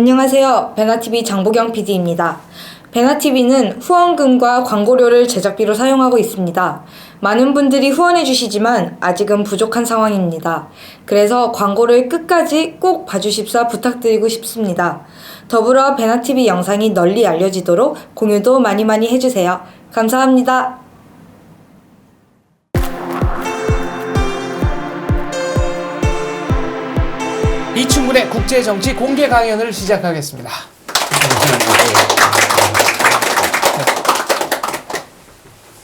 안녕하세요. 베나TV 장보경 PD입니다. 베나TV는 후원금과 광고료를 제작비로 사용하고 있습니다. 많은 분들이 후원해 주시지만 아직은 부족한 상황입니다. 그래서 광고를 끝까지 꼭 봐주십사 부탁드리고 싶습니다. 더불어 베나TV 영상이 널리 알려지도록 공유도 많이 해주세요. 감사합니다. 이충근의 국제정치 공개 강연을 시작하겠습니다.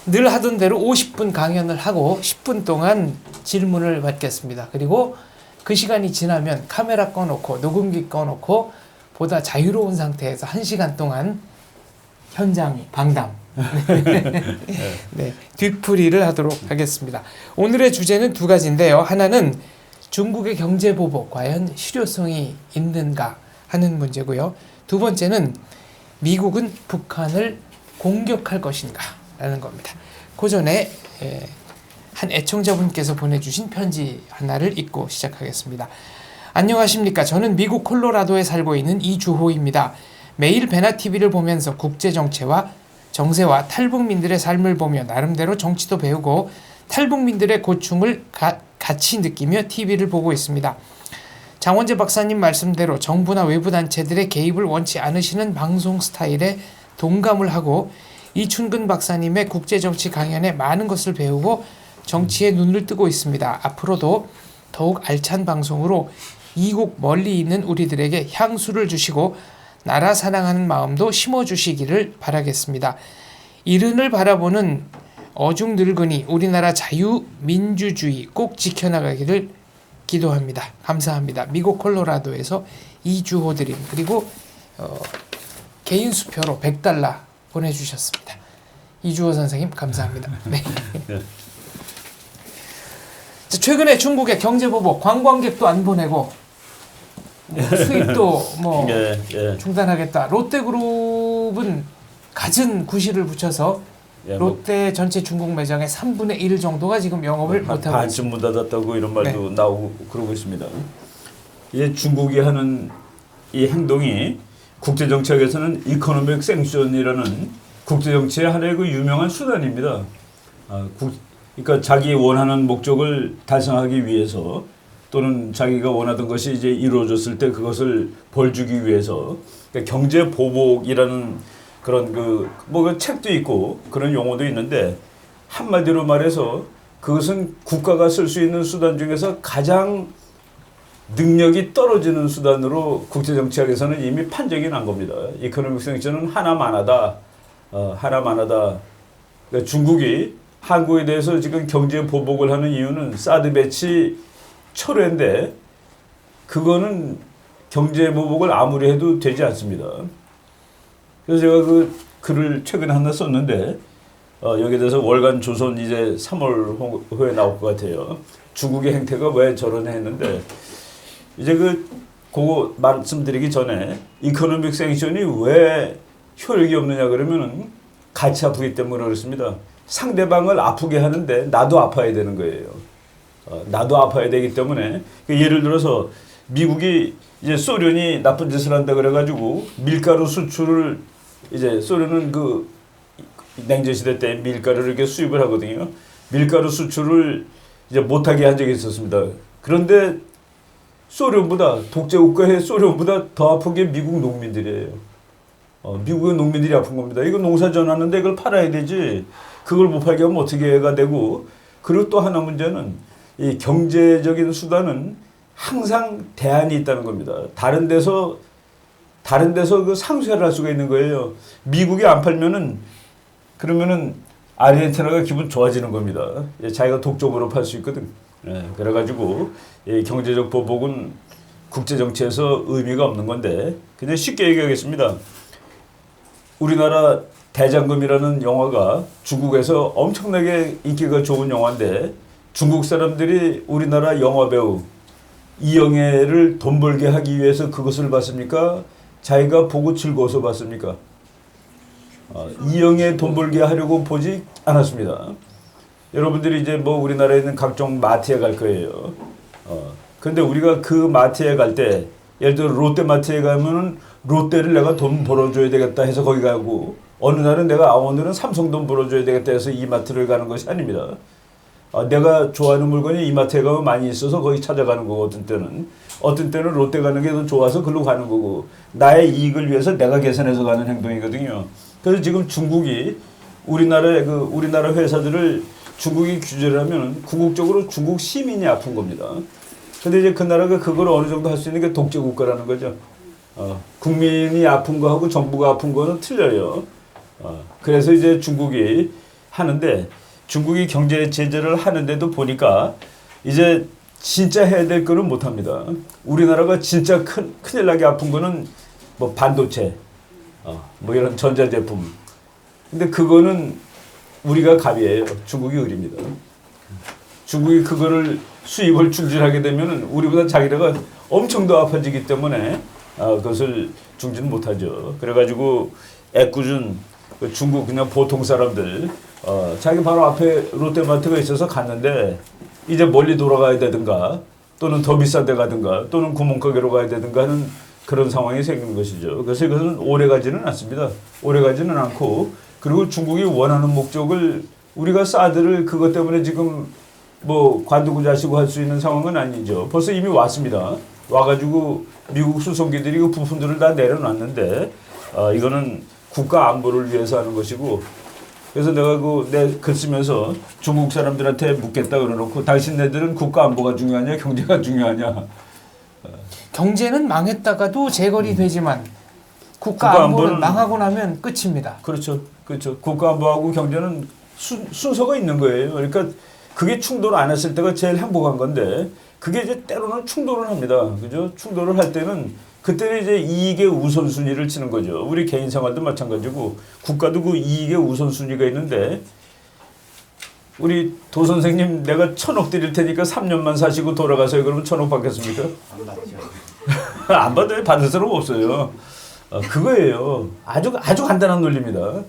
늘 하던 대로 50분 강연을 하고 10분 동안 질문을 받겠습니다. 그리고 그 시간이 지나면 카메라 꺼놓고 녹음기 꺼놓고 보다 자유로운 상태에서 1시간 동안 현장 방담 네, 뒤풀이를 하도록 하겠습니다. 오늘의 주제는 두 가지인데요. 하나는 중국의 경제보복 과연 실효성이 있는가 하는 문제고요. 두 번째는 미국은 북한을 공격할 것인가 라는 겁니다. 그 전에 한 애청자분께서 보내주신 편지 하나를 읽고 시작하겠습니다. 안녕하십니까. 저는 미국 콜로라도에 살고 있는 이주호입니다. 매일 베나TV를 보면서 국제정세와 탈북민들의 삶을 보며 나름대로 정치도 배우고 탈북민들의 고충을 같이 느끼며 TV를 보고 있습니다. 장원재 박사님 말씀대로 정부나 외부 단체들의 개입을 원치 않으시는 방송 스타일에 동감을 하고 이충근 박사님의 국제정치 강연에 많은 것을 배우고 정치에 눈을 뜨고 있습니다. 앞으로도 더욱 알찬 방송으로 이국 멀리 있는 우리들에게 향수를 주시고 나라 사랑하는 마음도 심어주시기를 바라겠습니다. 이른을 바라보는 어중 늙은이 우리나라 자유민주주의 꼭 지켜나가기를 기도합니다. 감사합니다. 미국 콜로라도에서 이주호 드림 그리고 개인 수표로 $100 보내주셨습니다. 이주호 선생님 감사합니다. 네. 최근에 중국의 경제보복 관광객도 안 보내고 수입도 중단하겠다. 롯데그룹은 갖은 구실을 붙여서 롯데 전체 중국 매장의 3분의 1 정도가 지금 영업을 못하고 있습니다. 반쯤 문 닫았다고 이런 말도 나오고 그러고 있습니다. 이제 중국이 하는 이 행동이 국제정치학에서는 이코노믹 생션이라는 국제정치의 하나의 그 유명한 수단입니다. 그러니까 자기 원하는 목적을 달성하기 위해서 또는 자기가 원하던 것이 이제 이루어졌을 때 그것을 벌주기 위해서 그러니까 경제 보복이라는 그런 그 책도 있고 그런 용어도 있는데 한마디로 말해서 그것은 국가가 쓸 수 있는 수단 중에서 가장 능력이 떨어지는 수단으로 국제정치학에서는 이미 판정이 난 겁니다. 이코노믹 생션은 하나만하다. 하나만하다. 그러니까 중국이 한국에 대해서 지금 경제 보복을 하는 이유는 사드 배치 철회인데 그거는 경제 보복을 아무리 해도 되지 않습니다. 그래서 제가 그 글을 최근에 하나 썼는데 여기에 대해서 월간 조선 이제 3월 호에 나올 것 같아요. 중국의 행태가 왜 저러냐 했는데 이제 그거 말씀드리기 전에 이코노믹 생션이 왜 효력이 없느냐 그러면은 같이 아프기 때문에 그렇습니다. 상대방을 아프게 하는데 나도 아파야 되는 거예요. 나도 아파야 되기 때문에 예를 들어서 미국이 이제 소련이 나쁜 짓을 한다 그래가지고 밀가루 수출을 이제 소련은 그 냉전시대 때 밀가루를 이렇게 수입을 하거든요. 밀가루 수출을 이제 못하게 한 적이 있었습니다. 그런데 소련보다 독재국가의 소련보다 더 아픈 게 미국 농민들이에요. 미국의 농민들이 아픈 겁니다. 이거 농사 져놨는데 이걸 팔아야 되지. 그걸 못 팔게 하면 어떻게 해가 되고 그리고 또 하나 문제는 이 경제적인 수단은 항상 대안이 있다는 겁니다. 다른 데서 그 상쇄를 할 수가 있는 거예요. 미국이 안 팔면은 그러면은 아르헨티나가 기분 좋아지는 겁니다. 자기가 독점으로 팔 수 있거든. 그래가지고 이 경제적 보복은 국제 정치에서 의미가 없는 건데 그냥 쉽게 얘기하겠습니다. 우리나라 대장금이라는 영화가 중국에서 엄청나게 인기가 좋은 영화인데 중국 사람들이 우리나라 영화배우 이영애를 돈 벌게 하기 위해서 그것을 봤습니까? 자기가 보고 즐거워서 봤습니까? 이영애 돈 벌게 하려고 보지 않았습니다. 여러분들이 이제 우리나라에 있는 각종 마트에 갈 거예요. 근데 우리가 그 마트에 갈 때 예를 들어 롯데마트에 가면은 롯데를 내가 돈 벌어줘야 되겠다 해서 거기 가고 어느 날은 내가 오늘은 삼성 돈 벌어줘야 되겠다 해서 이마트를 가는 것이 아닙니다. 내가 좋아하는 물건이 이마트에 가면 많이 있어서 거기 찾아가는 거고 어떤 때는 롯데 가는 게 더 좋아서 글로 가는 거고 나의 이익을 위해서 내가 계산해서 가는 행동이거든요. 그래서 지금 중국이 우리나라 회사들을 중국이 규제를 하면 궁극적으로 중국 시민이 아픈 겁니다. 근데 이제 그 나라가 그걸 어느 정도 할 수 있는 게 독재 국가라는 거죠. 국민이 아픈 거하고 정부가 아픈 거는 틀려요. 그래서 이제 중국이 하는데 중국이 경제 제재를 하는데도 보니까 이제 진짜 해야 될 거는 못 합니다. 우리나라가 진짜 큰일 나게 아픈 거는 뭐 반도체, 뭐 이런 전자제품. 근데 그거는 우리가 갑이에요. 중국이 을입니다. 중국이 그거를 수입을 중지하게 되면은 우리보다 자기네가 엄청 더 아파지기 때문에 그것을 중지는 못하죠. 그래가지고 애꿎은 중국 그냥 보통 사람들 자기 바로 앞에 롯데마트가 있어서 갔는데 이제 멀리 돌아가야 되든가 또는 더 비싼 데 가든가 또는 구멍가게로 가야 되든가 하는 그런 상황이 생기는 것이죠. 그래서 이것은 오래 가지는 않습니다. 오래 가지는 않고 그리고 중국이 원하는 목적을 우리가 사드를 그것 때문에 지금 뭐 관두고자시고 할 수 있는 상황은 아니죠. 벌써 이미 왔습니다. 와가지고 미국 수송기들이 그 부품들을 다 내려놨는데 이거는 국가 안보를 위해서 하는 것이고 그래서 내가 내 글 쓰면서 중국 사람들한테 묻겠다 그래놓고 당신네들은 국가 안보가 중요하냐 경제가 중요하냐. 경제는 망했다가도 재건이 되지만 국가 안보는 망하고 나면 끝입니다. 그렇죠. 국가 안보하고 경제는 순서가 있는 거예요. 그러니까 그게 충돌 안 했을 때가 제일 행복한 건데 그게 이제 때로는 충돌을 합니다. 그죠? 충돌을 할 때는 그때는 이제 이익의 우선순위를 치는 거죠. 우리 개인 생활도 마찬가지고 국가도 그 이익의 우선순위가 있는데 우리 도 선생님 내가 1,000억 드릴 테니까 3년만 사시고 돌아가세요. 그러면 1,000억 받겠습니까? 안 받죠. 안 받아요. 받을 사람 없어요. 그거예요. 아주 간단한 논리입니다.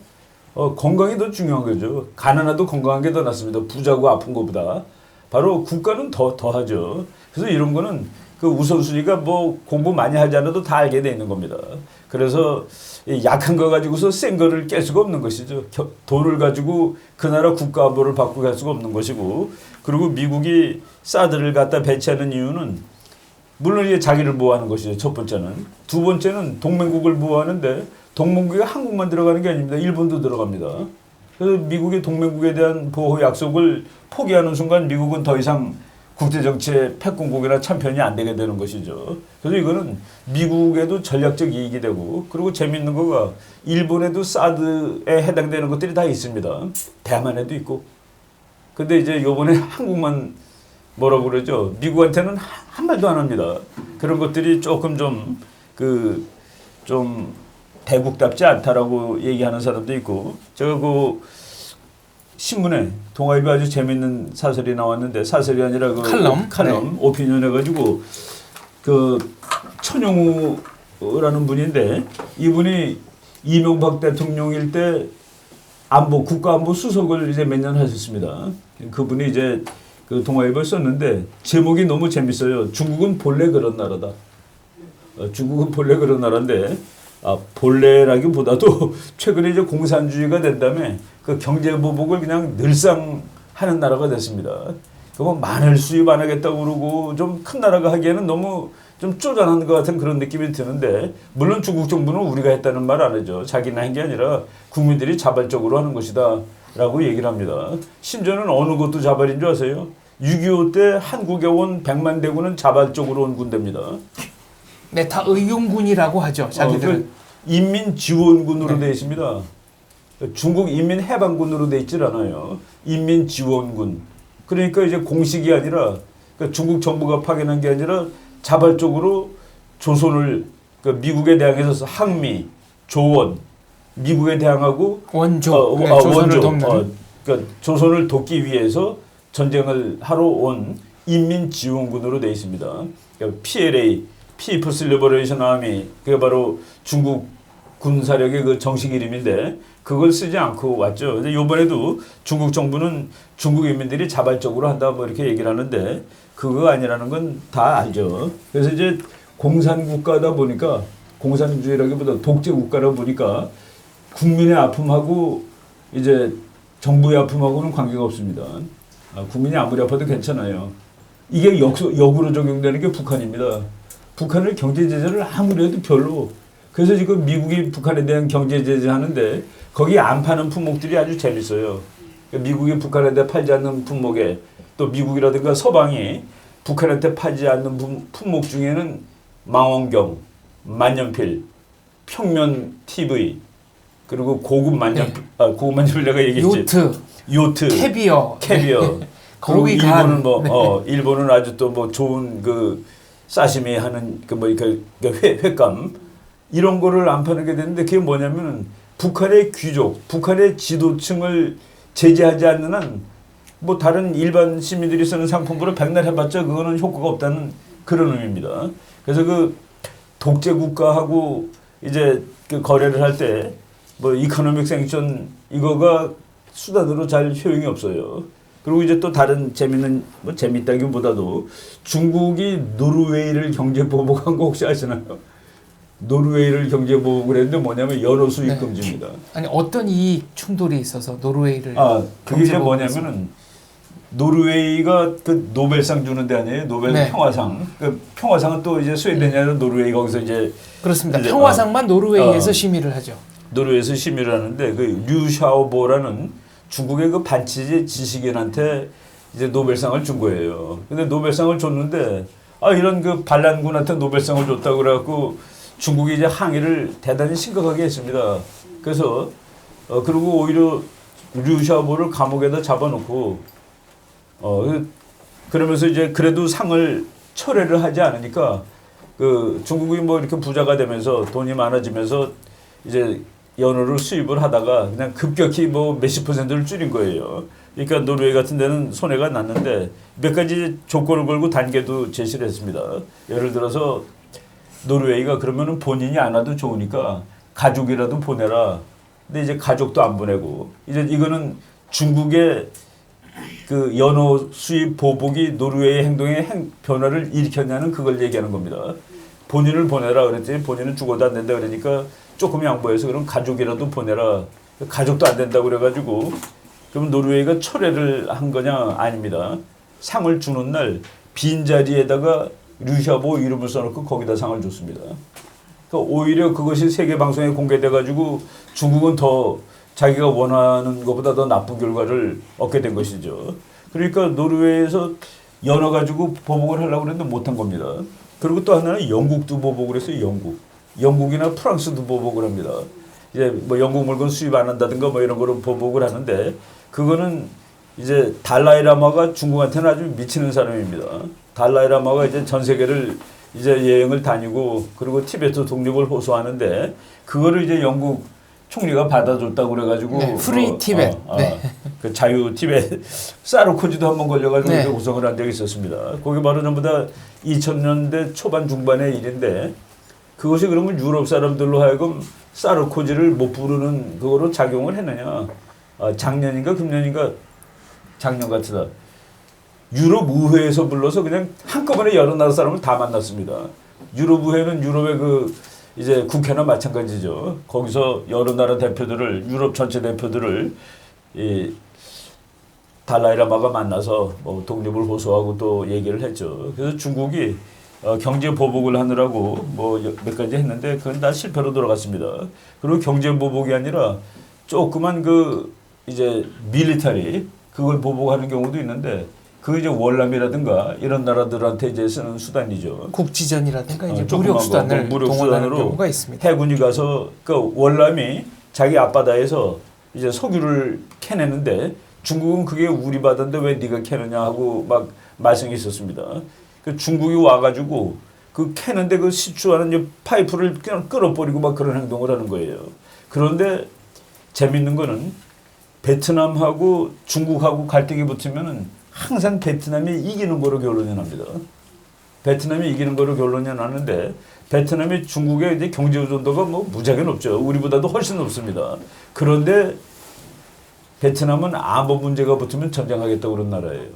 건강이 더 중요한 거죠. 가난해도 건강한 게 더 낫습니다. 부자고 아픈 것보다. 바로 국가는 더 하죠. 그래서 이런 거는 그 우선순위가 뭐 공부 많이 하지 않아도 다 알게 돼 있는 겁니다. 그래서 약한 거 가지고서 센 거를 깰 수가 없는 것이죠. 돈을 가지고 그 나라 국가 안보를 바꾸게 할 수가 없는 것이고 그리고 미국이 사드를 갖다 배치하는 이유는 물론 이제 자기를 보호하는 것이죠. 첫 번째는. 두 번째는 동맹국을 보호하는데 동맹국에 한국만 들어가는 게 아닙니다. 일본도 들어갑니다. 그래서 미국의 동맹국에 대한 보호 약속을 포기하는 순간 미국은 더 이상 국제정치의 패권국이나 참편이 안 되게 되는 것이죠. 그래서 이거는 미국에도 전략적 이익이 되고 그리고 재미있는 거가 일본에도 사드에 해당되는 것들이 다 있습니다. 대만에도 있고. 근데 이제 요번에 한국만 뭐라고 그러죠? 미국한테는 한 말도 안 합니다. 그런 것들이 조금 좀 대국답지 않다라고 얘기하는 사람도 있고 제가 그 신문에 동아일보 아주 재밌는 사설이 나왔는데 사설이 아니라 그 칼럼 네. 오피니언 해가지고 그 천용우라는 분인데 이분이 이명박 대통령일 때 국가안보 수석을 이제 몇 년 하셨습니다. 그분이 이제 그 동아일보에 썼는데 제목이 너무 재밌어요. 중국은 본래 그런 나라다. 중국은 본래 그런 나라인데 본래라기보다도 최근에 이제 공산주의가 된 다음에 그 경제 보복을 그냥 늘상 하는 나라가 됐습니다. 그뭐 마늘 수입 안 하겠다고 그러고 좀 큰 나라가 하기에는 너무 좀 쪼잔한 것 같은 그런 느낌이 드는데 물론 중국 정부는 우리가 했다는 말 안 하죠. 자기는 한 게 아니라 국민들이 자발적으로 하는 것이다 라고 얘기를 합니다. 심지어는 어느 것도 자발인 줄 아세요? 6.25 때 한국에 온 100만 대군은 자발적으로 온 군대입니다. 네, 다 의용군이라고 하죠. 자기들은. 인민지원군으로 네. 되어 있습니다. 중국 인민해방군으로 되어 있질 않아요. 인민지원군. 그러니까 이제 공식이 아니라 그러니까 중국 정부가 파견한 게 아니라 자발적으로 조선을 그러니까 미국에 대항해서 항미, 조원, 미국에 대항하고 원조, 조선을 돕는. 그러니까 조선을 돕기 위해서 전쟁을 하러 온 인민지원군으로 되어 있습니다. 그러니까 PLA, People's Liberation Army, 그게 바로 중국 군사력의 그 정식 이름인데 그걸 쓰지 않고 왔죠. 근데 이번에도 중국 정부는 중국 인민들이 자발적으로 한다 뭐 이렇게 얘기를 하는데 그거 아니라는 건 다 알죠. 그래서 이제 공산국가다 보니까 공산주의라기보다 독재 국가라 보니까 국민의 아픔하고 이제 정부의 아픔하고는 관계가 없습니다. 국민이 아무리 아파도 괜찮아요. 이게 역으로 적용되는 게 북한입니다. 북한을 경제 제재를 아무리 해도 별로. 그래서 지금 미국이 북한에 대한 경제 제재 하는데 거기 안 파는 품목들이 아주 재밌어요. 미국이 북한한테 팔지 않는 품목에 또 미국이라든가 서방이 북한한테 팔지 않는 품목 중에는 망원경, 만년필, 평면 TV 그리고 고급 만년필, 고급 만년필 내가 얘기했지. 요트, 캐비어. 그리고 일본은 일본은 아주 또 뭐 좋은 그 사시미 하는 회감 이런 거를 안 파게 되는데 그게 뭐냐면은 북한의 귀족, 북한의 지도층을 제재하지 않는 한 뭐 다른 일반 시민들이 쓰는 상품으로 백날 해봤자 그거는 효과가 없다는 그런 의미입니다. 그래서 그 독재 국가하고 이제 그 거래를 할 때 뭐 이코노믹 생션 이거가 수단으로 잘 효용이 없어요. 그리고 이제 또 다른 재밌는 뭐 재밌다기보다도 중국이 노르웨이를 경제 보복한 거 혹시 아시나요? 노르웨이를 경제 보복을 했는데 뭐냐면 연어 수입 금지입니다. 아니 어떤 이익 충돌이 있어서 노르웨이를 그게 이제 뭐냐면은 노르웨이가 그 노벨상 주는 데 아니에요? 노벨 평화상. 그 평화상은 또 이제 스웨덴이 아니라 노르웨이 거기서 이제 그렇습니다. 평화상만 노르웨이에서 심의를 하죠. 노르웨이에서 심의를 하는데 그 류샤오보라는 중국의 그 반치제 지식인한테 이제 노벨상을 준 거예요. 근데 노벨상을 줬는데 이런 그 반란군한테 노벨상을 줬다고 그래갖고 중국이 이제 항의를 대단히 심각하게 했습니다. 그래서 그리고 오히려 류샤오보를 감옥에다 잡아놓고 그러면서 이제 그래도 상을 철회를 하지 않으니까 그 중국이 뭐 이렇게 부자가 되면서 돈이 많아지면서 이제 연어를 수입을 하다가 그냥 급격히 뭐 몇십 %를 줄인 거예요. 그러니까 노르웨이 같은 데는 손해가 났는데 몇 가지 조건을 걸고 단계도 제시를 했습니다. 예를 들어서 노르웨이가 그러면은 본인이 안 와도 좋으니까 가족이라도 보내라. 근데 이제 가족도 안 보내고 이제 이거는 중국의 그 연어 수입 보복이 노르웨이의 행동에 변화를 일으켰냐는 그걸 얘기하는 겁니다. 본인을 보내라 그랬더니 본인은 죽어도 안 된다 그러니까 조금 양보해서 그럼 가족이라도 보내라. 가족도 안 된다고 그래가지고 그럼 노르웨이가 철회를 한 거냐? 아닙니다. 상을 주는 날 빈자리에다가 류샤보 이름을 써놓고 거기다 상을 줬습니다. 그러니까 오히려 그것이 세계 방송에 공개돼가지고 중국은 더 자기가 원하는 것보다 더 나쁜 결과를 얻게 된 것이죠. 그러니까 노르웨이에서 연어 가지고 보복을 하려고 했는데 못한 겁니다. 그리고 또 하나는 영국도 보복을 했어요. 영국이나 프랑스도 보복을 합니다. 이제 뭐 영국 물건 수입 안 한다든가 뭐 이런 거로 보복을 하는데 그거는 이제 달라이라마가 중국한테는 아주 미치는 사람입니다. 달라이라마가 이제 전 세계를 이제 여행을 다니고 그리고 티베트 독립을 호소하는데 그거를 이제 영국 총리가 받아줬다고 그래가지고 프리 티벳, 그 자유 티벳 사르코지도 한번 걸려가지고 구성을 한 적이 있었습니다. 거기 바로 전부 다 2000년대 초반 중반의 일인데 그것이 그러면 유럽 사람들로 하여금 사르코지를 못 부르는 그거로 작용을 했느냐? 작년인가 금년인가 작년 같으다. 유럽 의회에서 불러서 그냥 한꺼번에 여러 나라 사람을 다 만났습니다. 유럽 의회는 유럽의 그 이제 국회나 마찬가지죠. 거기서 여러 나라 대표들을 유럽 전체 대표들을 이 달라이라마가 만나서 뭐 독립을 호소하고 또 얘기를 했죠. 그래서 중국이 경제 보복을 하느라고 뭐 몇 가지 했는데 그건 다 실패로 돌아갔습니다. 그리고 경제 보복이 아니라 조그만 그 이제 밀리터리 그걸 보복하는 경우도 있는데 그 이제 월남이라든가 이런 나라들한테 이제 쓰는 수단이죠. 국지전이라든가 이제 무력 수단을 동원하는 경우가 있습니다. 해군이 가서 그 월남이 자기 앞바다에서 이제 석유를 캐내는데 중국은 그게 우리 바다인데 왜 네가 캐느냐 하고 막 말썽이 있었습니다. 그 중국이 와가지고 그 캐는데 그 시추하는 파이프를 그냥 끌어버리고 막 그런 행동을 하는 거예요. 그런데 재밌는 거는 베트남하고 중국하고 갈등이 붙으면은 항상 베트남이 이기는 거로 결론이 납니다. 베트남이 이기는 거로 결론이 나는데 베트남이 중국의 이제 경제 의존도가 뭐 무지하게 높죠. 우리보다도 훨씬 높습니다. 그런데 베트남은 안보 문제가 붙으면 전쟁하겠다고 그런 나라예요.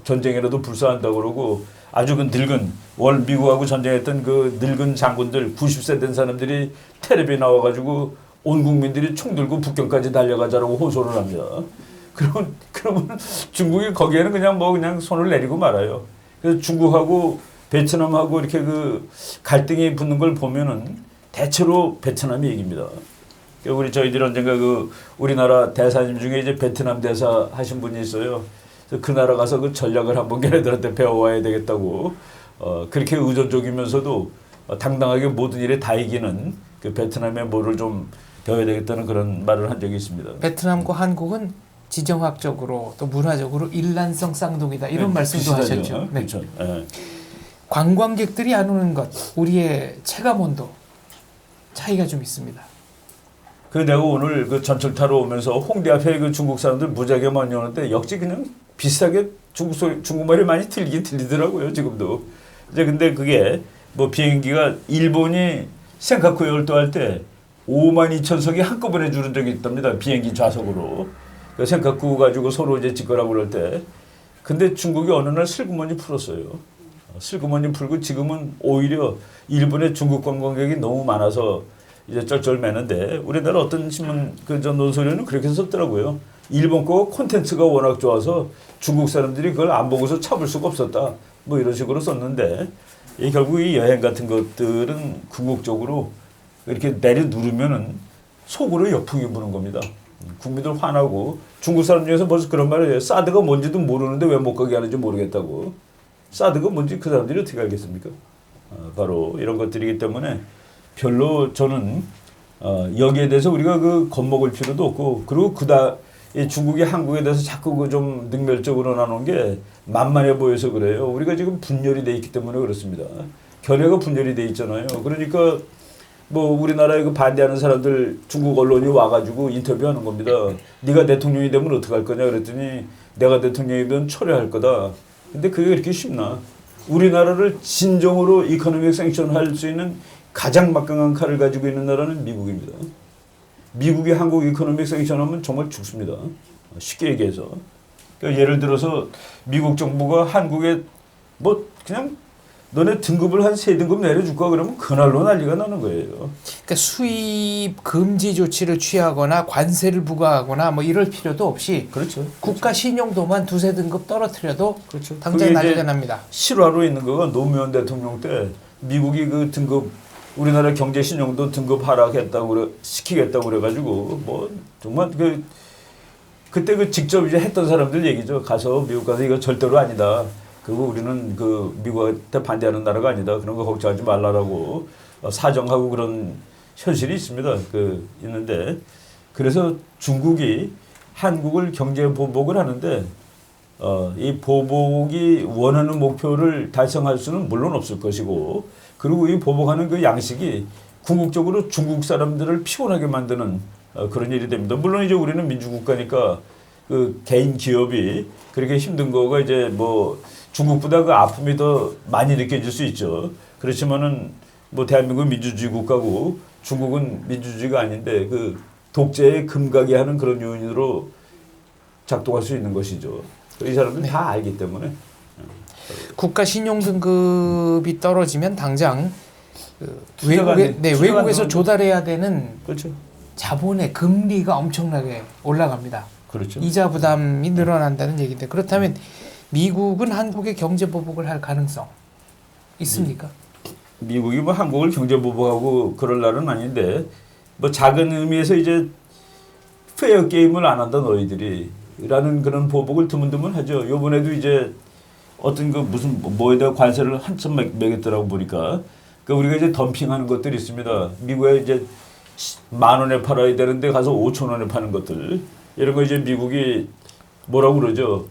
전쟁이라도 불사한다고 그러고 아주 그 늙은 미국하고 전쟁했던 그 늙은 장군들 90세 된 사람들이 텔레비에 나와가지고 온 국민들이 총 들고 북경까지 달려가자라고 호소를 합니다. 그러면 중국이 거기에는 그냥 손을 내리고 말아요. 그래서 중국하고 베트남하고 이렇게 그 갈등이 붙는 걸 보면은 대체로 베트남이 이깁니다. 저희들 언젠가 그 우리나라 대사님 중에 이제 베트남 대사 하신 분이 있어요. 그래서 그 나라 가서 그 전략을 한번 걔네들한테 배워와야 되겠다고 그렇게 의존적이면서도 당당하게 모든 일에 다 이기는 그 베트남의 뭐를 좀 배워야 되겠다는 그런 말을 한 적이 있습니다. 베트남과 한국은 지정학적으로 또 문화적으로 일란성 쌍둥이다 이런 네, 말씀도 비슷하죠. 하셨죠. 네. 그렇죠. 네. 관광객들이 안 오는 것, 우리의 체감 온도 차이가 좀 있습니다. 그 내가 오늘 그 전철 타러 오면서 홍대 앞에 그 중국 사람들 무지하게 많이 오는데 역시 그냥 비슷하게 중국말이 많이 들리더라고요 지금도. 이제 근데 그게 뭐 비행기가 일본이 센카쿠 열도할 때 52,000석이 한꺼번에 주는 적이 있답니다. 비행기 좌석으로. 그 센카쿠 가지고 서로 이제 짓거라고 그럴 때. 근데 중국이 어느 날 슬그머니 풀었어요. 슬그머니 풀고 지금은 오히려 일본의 중국 관광객이 너무 많아서 이제 쩔쩔매는데 우리나라 어떤 신문 그저 논설에는 그렇게 썼더라고요. 일본 거 콘텐츠가 워낙 좋아서 중국 사람들이 그걸 안 보고서 참을 수가 없었다. 뭐 이런 식으로 썼는데 결국 이 여행 같은 것들은 궁극적으로 이렇게 내려 누르면은 속으로 역풍이 부는 겁니다. 국민들 화나고 중국 사람 중에서 벌써 그런 말을 해요. 사드가 뭔지도 모르는데 왜 못 가게 하는지 모르겠다고. 사드가 뭔지 그 사람들이 어떻게 알겠습니까? 바로 이런 것들이기 때문에 별로 저는 여기에 대해서 우리가 그 겁먹을 필요도 없고 그리고 중국이 한국에 대해서 자꾸 그 좀 능멸적으로 나눈 게 만만해 보여서 그래요. 우리가 지금 분열이 돼 있기 때문에 그렇습니다. 견해가 분열이 돼 있잖아요. 그러니까 뭐 우리나라에 그 반대하는 사람들 중국 언론이 와가지고 인터뷰하는 겁니다. 네가 대통령이 되면 어떡할 거냐 그랬더니 내가 대통령이 되면 철회할 거다. 근데 그게 그렇게 쉽나? 우리나라를 진정으로 이코노믹 생션할 수 있는 가장 막강한 칼을 가지고 있는 나라는 미국입니다. 미국이 한국 이코노믹 생션하면 정말 죽습니다. 쉽게 얘기해서. 그러니까 예를 들어서 미국 정부가 한국에 뭐 그냥 너네 등급을 한 3등급 내려줄까 그러면 그날로 난리가 나는 거예요. 그러니까 수입 금지 조치를 취하거나 관세를 부과하거나 뭐 이럴 필요도 없이 그렇죠. 국가 신용도만 2-3등급 떨어뜨려도 그렇죠. 당장 난리가 납니다. 실화로 있는 거가 노무현 대통령 때 미국이 그 등급 우리나라 경제 신용도 등급 하락했다고 시키겠다고 그래가지고 뭐 정말 그때 그 직접 이제 했던 사람들 얘기죠. 가서 미국 가서 이거 절대로 아니다. 그리고 우리는 그 미국한테 반대하는 나라가 아니다. 그런 거 걱정하지 말라라고 사정하고 그런 현실이 있습니다. 있는데 그래서 중국이 한국을 경제 보복을 하는데 이 보복이 원하는 목표를 달성할 수는 물론 없을 것이고 그리고 이 보복하는 그 양식이 궁극적으로 중국 사람들을 피곤하게 만드는 그런 일이 됩니다. 물론 이제 우리는 민주국가니까 그 개인 기업이 그렇게 힘든 거가 이제 뭐 중국보다 그 아픔이 더 많이 느껴질 수 있죠. 그렇지만은 뭐 대한민국은 민주주의 국가고 중국은 민주주의가 아닌데 그 독재에 금가게 하는 그런 요인으로 작동할 수 있는 것이죠. 이 사람들은 다 알기 때문에. 국가 신용 등급이 떨어지면 당장 외국에서 조달해야 되는 그렇죠. 자본의 금리가 엄청나게 올라갑니다. 그렇죠. 이자 부담이 늘어난다는 얘기인데 그렇다면 미국은 한국의 경제 보복을 할 가능성 있습니까? 미국이 뭐 한국을 경제 보복하고 그럴 날은 아닌데 뭐 작은 의미에서 이제 페어 게임을 안 한다 너희들이라는 그런 보복을 드문드문 하죠. 요번에도 이제 어떤 그 무슨 뭐에다가 관세를 한참 매겼더라고 보니까 그 우리가 이제 덤핑하는 것들이 있습니다. 미국에 이제 10,000원에 팔아야 되는데 가서 5,000원에 파는 것들 이런 거 이제 미국이 뭐라고 그러죠.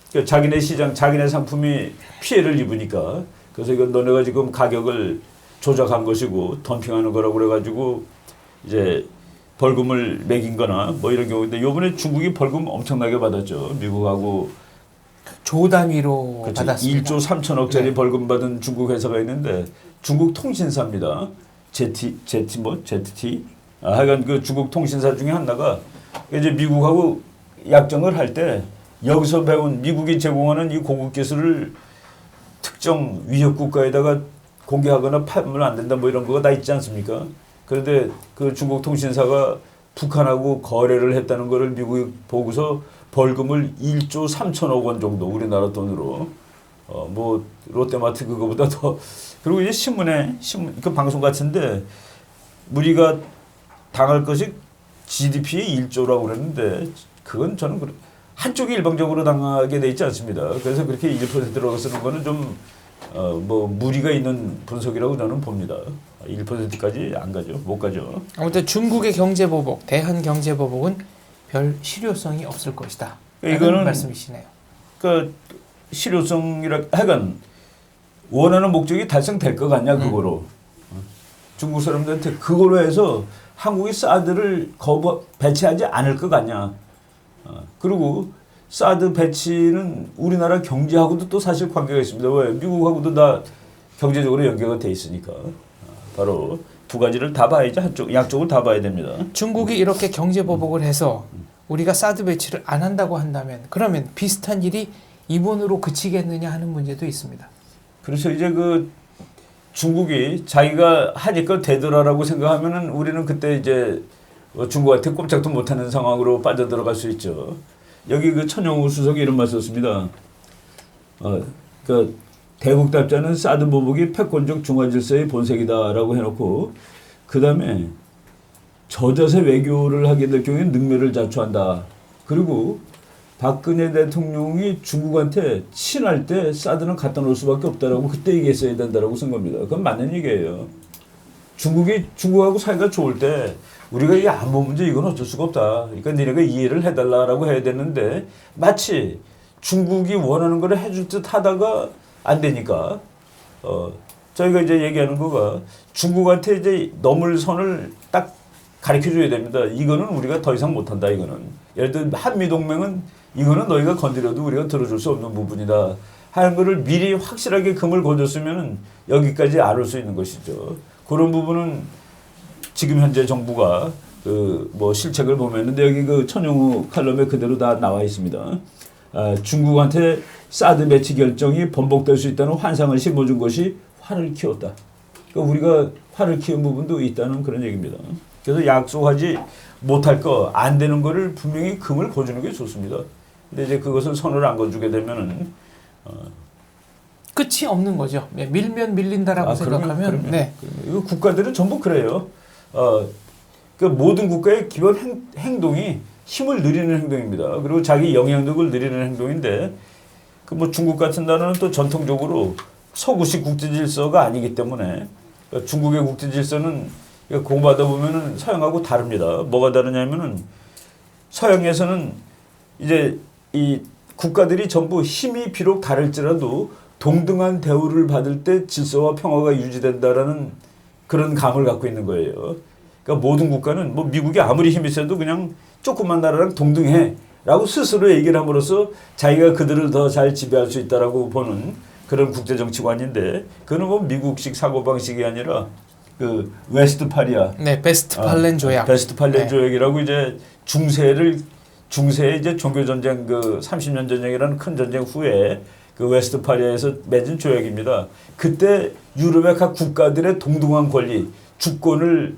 그러니까 자기네 시장, 자기네 상품이 피해를 입으니까 그래서 이건 너네가 지금 가격을 조작한 것이고 덤핑하는 거라고 그래가지고 이제 벌금을 매긴 거나 뭐 이런 경우인데 요번에 중국이 벌금 엄청나게 받았죠. 미국하고 조 단위로 그렇죠. 받았습니다. 1조 3천억짜리 네. 벌금 받은 중국 회사가 있는데 중국 통신사입니다. ZT. 하여간 그 중국 통신사 중에 하나가 이제 미국하고 약정을 할 때 여기서 배운 미국이 제공하는 이 고급 기술을 특정 위협 국가에다가 공개하거나 팔면 안 된다 뭐 이런 거가 다 있지 않습니까? 그런데 그 중국 통신사가 북한하고 거래를 했다는 거를 미국이 보고서 벌금을 1조 3천억 원 정도 우리나라 돈으로 뭐 롯데마트 그거보다 더. 그리고 이제 신문 그 방송 같은데 우리가 당할 것이 GDP의 1조라고 그랬는데 그건 저는 한쪽이 일방적으로 당하게 돼 있지 않습니다. 그래서 그렇게 1%라고 쓰는 거는 좀 뭐 무리가 있는 분석이라고 저는 봅니다. 1%까지 안 가죠. 못 가죠. 아무튼 중국의 경제보복, 대한경제보복은 별 실효성이 없을 것이다. 이거는 말씀이시네요. 그 실효성이라 하여간 원하는 목적이 달성될 것 같냐 그거로. 중국 사람들한테 그걸로 해서 한국이 사드를 배치하지 않을 것 같냐. 그리고 사드 배치는 우리나라 경제하고도 또 사실 관계가 있습니다. 왜? 미국하고도 다 경제적으로 연계가 돼 있으니까. 바로 두 가지를 다 봐야지 양쪽을 다 봐야 됩니다. 중국이 이렇게 경제보복을 해서 우리가 사드 배치를 안 한다고 한다면 그러면 비슷한 일이 이번으로 그치겠느냐 하는 문제도 있습니다. 그래서 이제 그 중국이 자기가 하니까 되더라라고 생각하면은 우리는 그때 이제 중국한테 꼼짝도 못하는 상황으로 빠져들어갈 수 있죠. 여기 그 천영우 수석이 이런 말 썼습니다. 그 대국답자는 사드 보복이 패권적 중화 질서의 본색이다라고 해놓고 그 다음에 저자세 외교를 하게 될 경우에 능멸을 자초한다. 그리고 박근혜 대통령이 중국한테 친할 때 사드는 갖다 놓을 수밖에 없다라고 그때 얘기했어야 된다라고 쓴 겁니다. 그건 맞는 얘기예요. 중국이 중국하고 사이가 좋을 때 우리가 이 안보 문제 이건 어쩔 수가 없다. 그러니까 니네가 이해를 해달라라고 해야 되는데 마치 중국이 원하는 걸 해줄 듯 하다가 안 되니까 저희가 이제 얘기하는 거가 중국한테 이제 넘을 선을 딱 가르쳐줘야 됩니다. 이거는 우리가 더 이상 못한다. 이거는 예를 들어 한미동맹은 이거는 너희가 건드려도 우리가 들어줄 수 없는 부분이다. 하는 거를 미리 확실하게 금을 거뒀으면 여기까지 안 올 수 있는 것이죠. 그런 부분은 지금 현재 정부가 그 뭐 실책을 보면은 여기 그 천영우 칼럼에 그대로 다 나와 있습니다. 중국한테 사드 배치 결정이 번복될 수 있다는 환상을 심어준 것이 화를 키웠다. 그러니까 우리가 화를 키운 부분도 있다는 그런 얘기입니다. 그래서 약속하지 못할 거 안 되는 거를 분명히 금을 거주는 게 좋습니다. 근데 이제 그것을 선을 안 거주게 되면은 끝이 없는 거죠. 밀면 밀린다라고 생각하면 그러면. 네. 이거 국가들은 전부 그래요. 그 모든 국가의 기본 행동이 힘을 늘리는 행동입니다. 그리고 자기 영향력을 늘리는 행동인데 그 뭐 중국 같은 나라는 또 전통적으로 서구식 국제 질서가 아니기 때문에 그러니까 중국의 국제 질서는 공부하다 보면은 서양하고 다릅니다. 뭐가 다르냐면은 서양에서는 이제 이 국가들이 전부 힘이 비록 다를지라도 동등한 대우를 받을 때 질서와 평화가 유지된다라는 그런 감을 갖고 있는 거예요. 그러니까 모든 국가는 뭐 미국이 아무리 힘이 세도 그냥 조그만 나라랑 동등해 라고 스스로 얘기를 함으로써 자기가 그들을 더 잘 지배할 수 있다라고 보는 그런 국제정치관인데 그는 뭐 미국식 사고방식이 아니라 그 웨스트파리아. 네, 베스트팔렌 조약. 베스트팔렌 네. 조약이라고 이제 중세의 이제 종교전쟁 그 30년 전쟁이라는 큰 전쟁 후에 그 웨스트파리아에서 맺은 조약입니다. 그때 유럽의 각 국가들의 동등한 권리, 주권을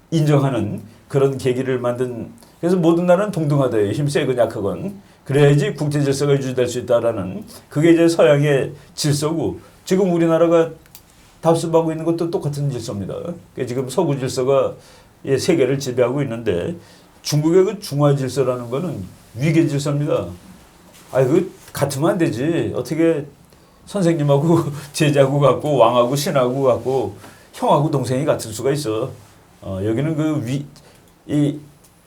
인정하는 그런 계기를 만든 그래서 모든 나라는 동등하다예요. 힘 세건 약하건. 그래야지 국제 질서가 유지될 수 있다라는 그게 이제 서양의 질서고 지금 우리나라가 답습하고 있는 것도 똑같은 질서입니다. 그러니까 지금 서구 질서가 세계를 지배하고 있는데 중국의 그 중화 질서라는 거는 위계 질서입니다. 그 같으면 안 되지. 어떻게 선생님하고 제자하고 같고 왕하고 신하고 같고 형하고 동생이 같을 수가 있어. 여기는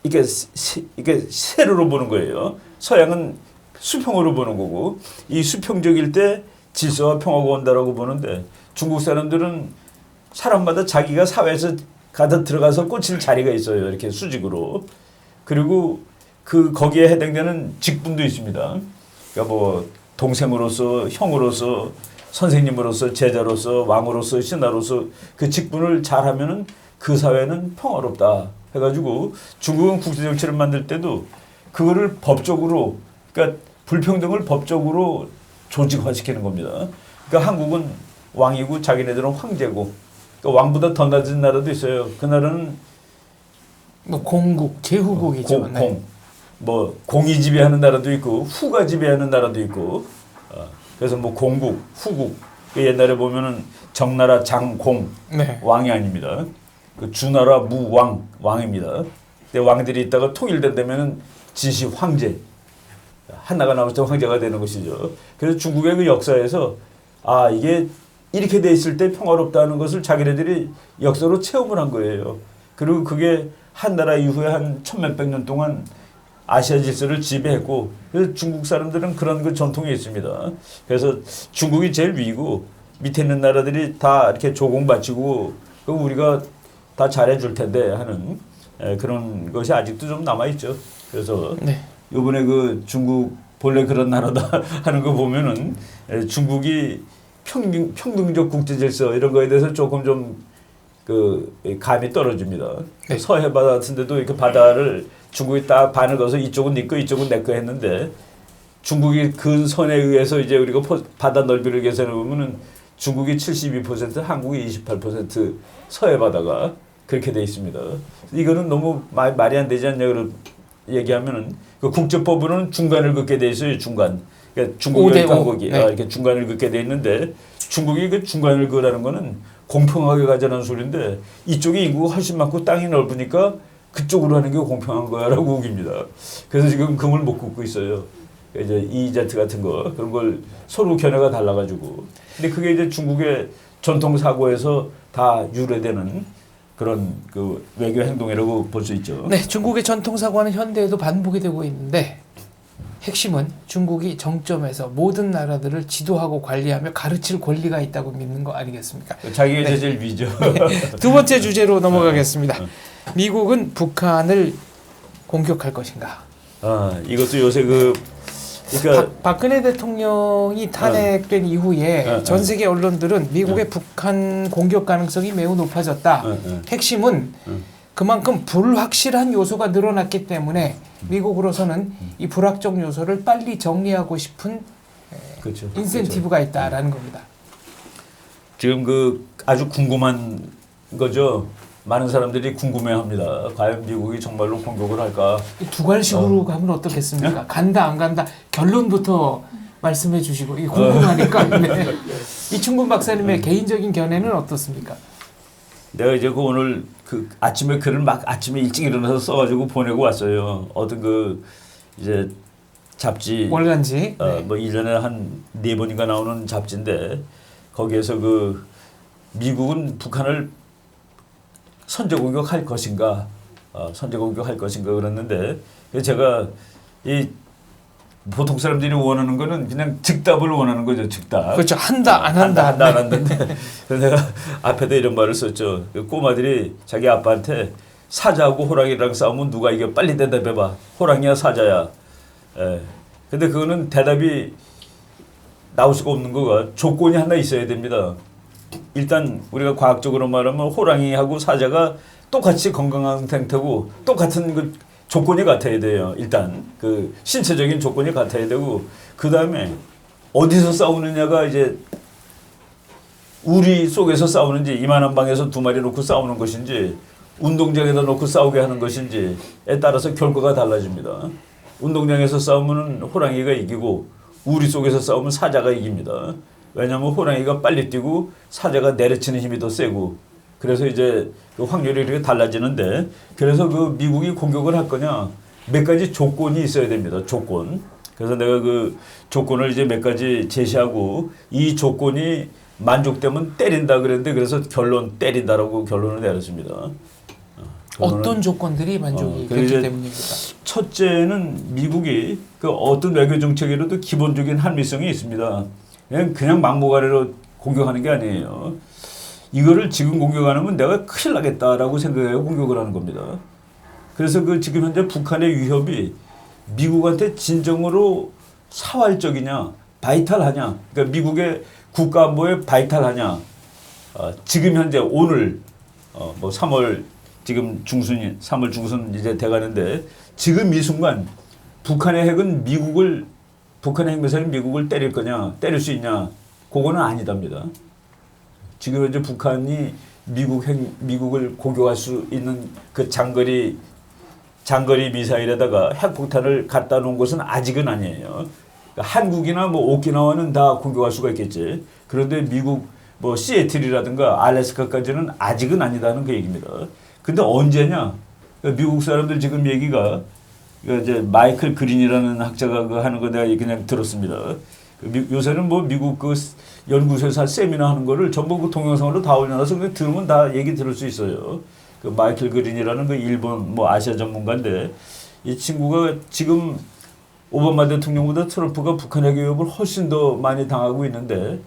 이게 세로로 보는 거예요. 서양은 수평으로 보는 거고 이 수평적일 때 질서와 평화가 온다라고 보는데 중국 사람들은 사람마다 자기가 사회에서 가다 들어가서 꽂힐 자리가 있어요. 이렇게 수직으로. 그리고 거기에 해당되는 직분도 있습니다. 그러니까 뭐 동생으로서 형으로서 선생님으로서 제자로서 왕으로서 신하로서 그 직분을 잘하면은 그 사회는 평화롭다 해가지고 중국은 국제정치를 만들 때도 그거를 법적으로 그러니까 불평등을 법적으로 조직화시키는 겁니다. 그러니까 한국은 왕이고 자기네들은 황제고 그러니까 왕보다 더 낮은 나라도 있어요. 그 나라는 뭐 공국, 제후국이죠. 네. 뭐 공이 지배하는 나라도 있고 후가 지배하는 나라도 있고 그래서 뭐 공국, 후국 그 옛날에 보면은 정나라 장공 네. 왕이 아닙니다. 그 주나라 무왕 왕입니다. 근데 왕들이 있다가 통일된다면은 지시 황제 하나가 남았을 때 황제가 되는 것이죠. 그래서 중국의 그 역사에서 아 이게 이렇게 돼 있을 때 평화롭다는 것을 자기네들이 역사로 체험을 한 거예요. 그리고 그게 한 나라 이후에 한 천몇백 년 동안 아시아 질서를 지배했고 그래서 중국 사람들은 그런 그 전통이 있습니다. 그래서 중국이 제일 위고 밑에 있는 나라들이 다 이렇게 조공바치고 우리가 다 잘해줄 텐데 하는 그런 것이 아직도 좀 남아있죠. 그래서 네. 이번에 그 중국 본래 그런 나라다 하는 거 보면은 중국이 평등적 국제 질서 이런 거에 대해서 조금 좀 그 감이 떨어집니다. 네. 서해 바다 같은데도 이렇게 바다를 중국이 딱 반을 거서 이쪽은 네 거 이쪽은 내 거 했는데 중국이 근 선에 의해서 이제 우리가 바다 넓이를 계산해 보면은 중국이 72%, 한국이 28% 서해 바다가 그렇게 돼 있습니다. 이거는 너무 말이 안 되지 않냐 그 얘기하면은 그 국제법으로는 중간을 긋게 돼 있어요. 중간. 그러니까 중국이 한국이 네. 이렇게 중간을 긋게 돼 있는데 중국이 그 중간을 그라는 거는 공평하게 가자는 소리인데 이쪽이 인구가 훨씬 많고 땅이 넓으니까 그쪽으로 하는 게 공평한 거야라고 우깁니다. 그래서 지금 금을 못 긋고 있어요. 이제 EEZ 같은 거 그런 걸 서로 견해가 달라가지고 근데 그게 이제 중국의 전통 사고에서 다 유래되는 그런 그 외교 행동이라고 볼 수 있죠. 네, 중국의 전통 사고는 현대에도 반복이 되고 있는데 핵심은 중국이 정점에서 모든 나라들을 지도하고 관리하며 가르칠 권리가 있다고 믿는 거 아니겠습니까? 자기가 네. 제일 위죠. 네. 두 번째 주제로 넘어가겠습니다. 미국은 북한을 공격할 것인가? 아 이것도 요새 그러니까 박근혜 대통령이 탄핵된 이후에 전 세계 언론들은 미국의 북한 공격 가능성이 매우 높아졌다. 핵심은 그만큼 불확실한 요소가 늘어났기 때문에 미국으로서는 이 불확정 요소를 빨리 정리하고 싶은 그렇죠. 인센티브가 있다라는 겁니다. 지금 그 아주 궁금한 거죠. 많은 사람들이 궁금해합니다. 과연 미국이 정말로 공격을 할까? 두괄식으로 가면 어떻겠습니까? 간다 안 간다 결론부터 말씀해 주시고 이게 궁금하니까. 네. 이충분 박사님의 개인적인 견해는 어떻습니까? 내가 이제 그 오늘 그 아침에 글을 막 아침에 일찍 일어나서 써가지고 보내고 왔어요. 어떤 그 이제 잡지 월간지 뭐 1년에 한 4번인가 나오는 잡지인데 거기에서 그 미국은 북한을 선제 공격할 것인가 선제 공격할 것인가 그랬는데 제가 이 보통 사람들이 원하는 거는 그냥 즉답을 원하는 거죠. 즉답. 그렇죠. 한다 안 한다. 한다 안 한다인데 그래서 내가 앞에다 이런 말을 썼죠. 그 꼬마들이 자기 아빠한테 사자하고 호랑이랑 싸우면 누가 이겨 빨리 대답해봐. 호랑이야 사자야. 근데 그거는 대답이 나올 수가 없는 거가 조건이 하나 있어야 됩니다. 일단 우리가 과학적으로 말하면 호랑이하고 사자가 똑같이 건강한 상태고 똑같은 그 조건이 같아야 돼요. 일단 그 신체적인 조건이 같아야 되고 그 다음에 어디서 싸우느냐가 이제 우리 속에서 싸우는지 이만한 방에서 2마리 놓고 싸우는 것인지 운동장에다 놓고 싸우게 하는 것인지에 따라서 결과가 달라집니다. 운동장에서 싸우면 호랑이가 이기고 우리 속에서 싸우면 사자가 이깁니다. 왜냐하면 호랑이가 빨리 뛰고 사자가 내려치는 힘이 더 세고 그래서 이제 그 확률이 이렇게 달라지는데 그래서 그 미국이 공격을 할 거냐 몇 가지 조건이 있어야 됩니다. 조건. 그래서 내가 그 조건을 이제 몇 가지 제시하고 이 조건이 만족되면 때린다 그랬는데 그래서 결론 때린다라고 결론을 내렸습니다. 어떤 조건들이 만족이 됐기 때문입니다. 첫째는 미국이 그 어떤 외교 정책이라도 기본적인 합리성이 있습니다. 그냥 막무가내로 공격하는 게 아니에요. 이거를 지금 공격 안 하면 내가 큰일 나겠다라고 생각해서 공격을 하는 겁니다. 그래서 그 지금 현재 북한의 위협이 미국한테 진정으로 사활적이냐, 바이탈하냐, 그러니까 미국의 국가 안보에 바이탈하냐, 지금 현재 오늘 뭐 3월 지금 중순, 3월 중순 이제 돼가는데 지금 이 순간 북한의 핵은 미국을 북한의 핵미사일이 미국을 때릴 거냐, 때릴 수 있냐, 그거는 아니답니다. 지금 현재 북한이 미국을 공격할 수 있는 그 장거리 미사일에다가 핵폭탄을 갖다 놓은 것은 아직은 아니에요. 그러니까 한국이나 뭐 오키나와는 다 공격할 수가 있겠지. 그런데 미국 뭐 시애틀이라든가 알래스카까지는 아직은 아니다는 그 얘기입니다. 근데 언제냐? 그러니까 미국 사람들 지금 얘기가 이제 마이클 그린이라는 학자가 그 하는 거 내가 그냥 들었습니다. 요새는 뭐 미국 그 연구소에서 세미나 하는 거를 전부 그 동영상으로 다 올려놔서 그냥 들으면 다 얘기 들을 수 있어요. 그 마이클 그린이라는 그 일본 뭐 아시아 전문가인데 이 친구가 지금 오바마 대통령보다 트럼프가 북한 핵 위협을 훨씬 더 많이 당하고 있는데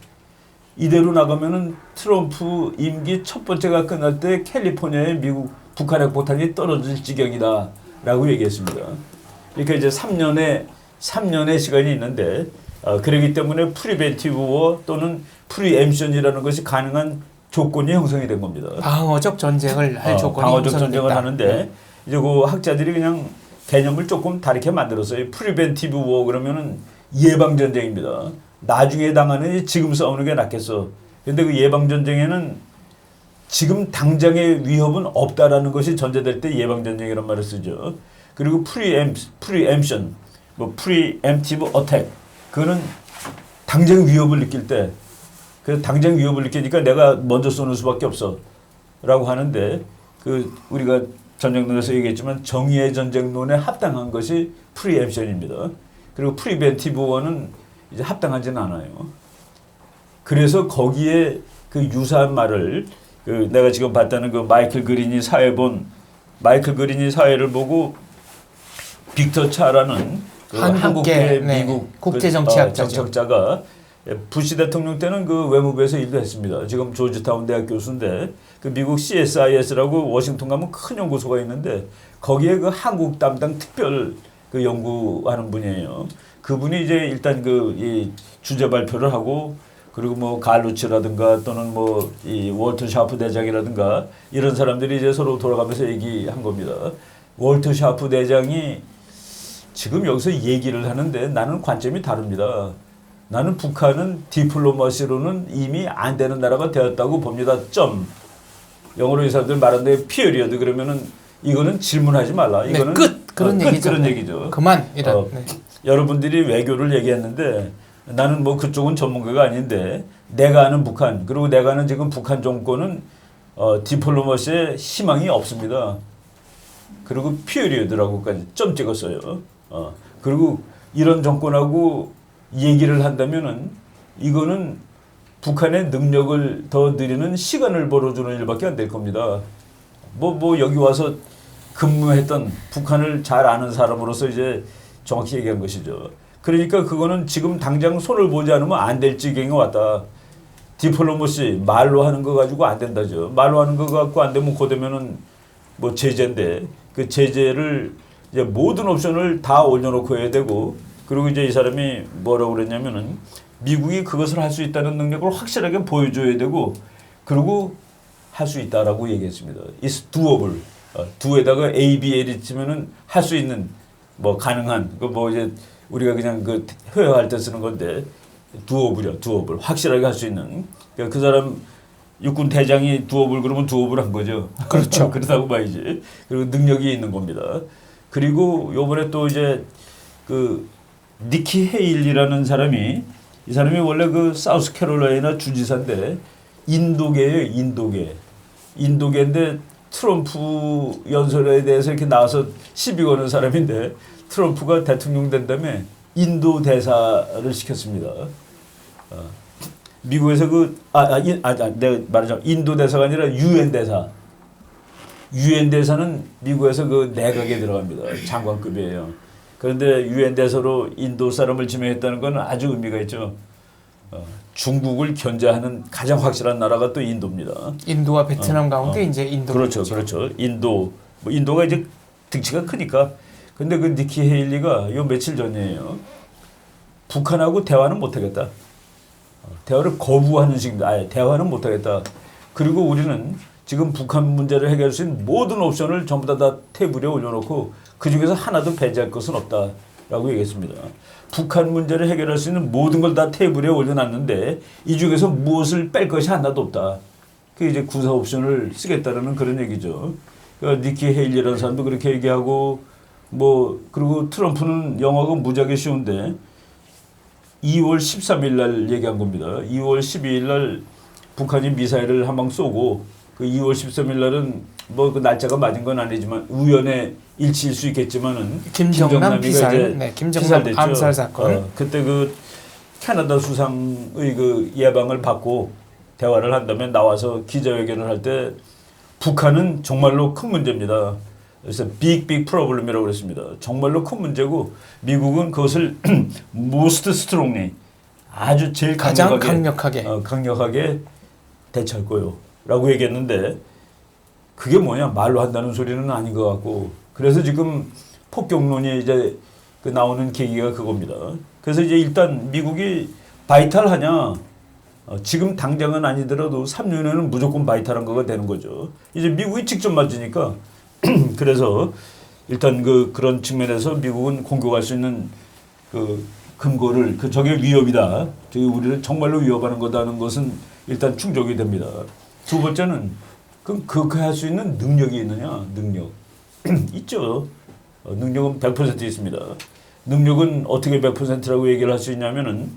이대로 나가면은 트럼프 임기 첫 번째가 끝날 때 캘리포니아에 미국 북한 핵폭탄이 떨어질 지경이다라고 얘기했습니다. 그러니까 이제 3년의 시간이 있는데 그렇기 때문에 프리벤티브 워 또는 프리엠션이라는 것이 가능한 조건이 형성이 된 겁니다. 방어적 전쟁을 할 조건이 방어적 전쟁을 형성됐다. 하는데 이제 그 학자들이 그냥 개념을 조금 다르게 만들었어요. 프리벤티브 워 그러면은 예방 전쟁입니다. 나중에 당하는 지금 싸우는 게 낫겠어. 근데 그 예방 전쟁에는 지금 당장의 위협은 없다라는 것이 전제될 때 예방 전쟁이라는 말을 쓰죠. 그리고 프리엠션, 뭐 프리엠티브 어택 그거는 당장 위협을 느낄 때 그 당장 위협을 느끼니까 내가 먼저 쏘는 수밖에 없어라고 하는데 그 우리가 전쟁론에서 얘기했지만 정의의 전쟁론에 합당한 것이 프리엠션입니다. 그리고 프리벤티브 원은 이제 합당하지는 않아요. 그래서 거기에 그 유사한 말을 그 내가 지금 봤다는 그 마이클 그린이 사회를 보고 빅터 차라는 그 한국계 미국 국제정치학자죠. 정치학자가 부시 대통령 때는 그 외무부에서 일도 했습니다. 지금 조지타운 대학 교수인데 그 미국 CSIS라고 워싱턴 가면 큰 연구소가 있는데 거기에 그 한국 담당 특별 그 연구하는 분이에요. 그분이 이제 일단 그 이 주제 발표를 하고 그리고 뭐 갈루치라든가 또는 뭐 이 월터 샤프 대장이라든가 이런 사람들이 이제 서로 돌아가면서 얘기한 겁니다. 월터 샤프 대장이 지금 여기서 얘기를 하는데 나는 관점이 다릅니다. 나는 북한은 디플로마시로는 이미 안 되는 나라가 되었다고 봅니다. 점. 영어로 이 사람들 말하는데 피어리어드 그러면은 이거는 질문하지 말라. 이거는 끝 그런 얘기죠. 그런 얘기죠. 그만 이런. 여러분들이 외교를 얘기했는데 나는 뭐 그쪽은 전문가가 아닌데 내가 아는 북한 그리고 내가 아는 지금 북한 정권은 디플로마시에 희망이 없습니다. 그리고 피어리어드라고까지 점 찍었어요. 그리고 이런 정권하고 얘기를 한다면은 이거는 북한의 능력을 더 늘리는 시간을 벌어주는 일밖에 안 될 겁니다. 뭐 여기 와서 근무했던 북한을 잘 아는 사람으로서 이제 정확히 얘기한 것이죠. 그러니까 그거는 지금 당장 손을 보지 않으면 안 될 지경에 왔다. 디플로마시 말로 하는 거 가지고 안 된다죠. 말로 하는 거 갖고 안 되면 고되면은 뭐 제재인데 그 제재를 이제 모든 옵션을 다 올려놓고 해야 되고 그리고 이제 이 사람이 뭐라고 그랬냐면은 미국이 그것을 할 수 있다는 능력을 확실하게 보여줘야 되고 그리고 할 수 있다라고 얘기했습니다. It's doable. do에다가 ABL이 치면은 할 수 있는 뭐 가능한 그 뭐 이제 우리가 그냥 그 회화할 때 쓰는 건데 doable이요. doable. 확실하게 할 수 있는. 그러니까 그 사람 육군 대장이 doable 그러면 doable 한 거죠. 그렇죠. 그렇다고 봐야지. 그리고 능력이 있는 겁니다. 그리고 요번에 또 이제 그 니키 헤일리라는 사람이 이 사람이 원래 그 사우스캐롤라이나 주지사인데 인도계예요. 인도계인데 트럼프 연설에 대해서 이렇게 나와서 시비 거는 사람인데 트럼프가 대통령 된 다음에 인도 대사를 시켰습니다. 미국에서 내가 말하자면 인도 대사가 아니라 유엔 대사. 유엔 대사는 미국에서 그 내각에 들어갑니다. 장관급이에요. 그런데 유엔 대사로 인도 사람을 지명했다는 건 아주 의미가 있죠. 중국을 견제하는 가장 확실한 나라가 또 인도입니다. 인도와 베트남 가운데 이제 인도. 그렇죠. 인도. 뭐 인도가 이제 득치가 크니까. 근데 그 니키 헤일리가 요 며칠 전이에요. 북한하고 대화는 못하겠다. 대화를 거부하는 식입니다. 아예 대화는 못하겠다. 그리고 우리는 지금 북한 문제를 해결할 수 있는 모든 옵션을 전부 다 테이블에 올려놓고 그 중에서 하나도 배제할 것은 없다. 라고 얘기했습니다. 북한 문제를 해결할 수 있는 모든 걸 다 테이블에 올려놨는데 이 중에서 무엇을 뺄 것이 하나도 없다. 그게 이제 군사 옵션을 쓰겠다라는 그런 얘기죠. 그러니까 니키 헤일리라는 사람도 그렇게 얘기하고 그리고 트럼프는 영어가 무지하게 쉬운데 2월 13일 날 얘기한 겁니다. 2월 12일 날 북한이 미사일을 한 방 쏘고 그 2월 13일 날은 그 날짜가 맞은 건 아니지만 우연의 일치일 수 있겠지만은 김정남 피살, 이제 김정남 피살됐죠. 암살 사건. 그때 그 캐나다 수상의 그 예방을 받고 대화를 한다면 나와서 기자회견을 할 때 북한은 정말로 큰 문제입니다. 그래서 빅 프로블럼이라고 그랬습니다. 정말로 큰 문제고 미국은 그것을 most strongly 아주 제일 가장 강력하게 강력하게 대처할 거요. 라고 얘기했는데 그게 뭐냐 말로 한다는 소리는 아닌 것 같고 그래서 지금 폭격론이 이제 그 나오는 계기가 그겁니다. 그래서 이제 일단 미국이 바이탈하냐 지금 당장은 아니더라도 3년에는 무조건 바이탈한 거가 되는 거죠. 이제 미국이 직접 맞으니까 그래서 일단 그런 측면에서 미국은 공격할 수 있는 그 근거를 저게 위협이다. 저게 우리를 정말로 위협하는 거다는 것은 일단 충족이 됩니다. 두 번째는 그럼 그렇게 할 수 있는 능력이 있느냐? 능력 있죠. 능력은 100% 있습니다. 능력은 어떻게 100%라고 얘기를 할 수 있냐면은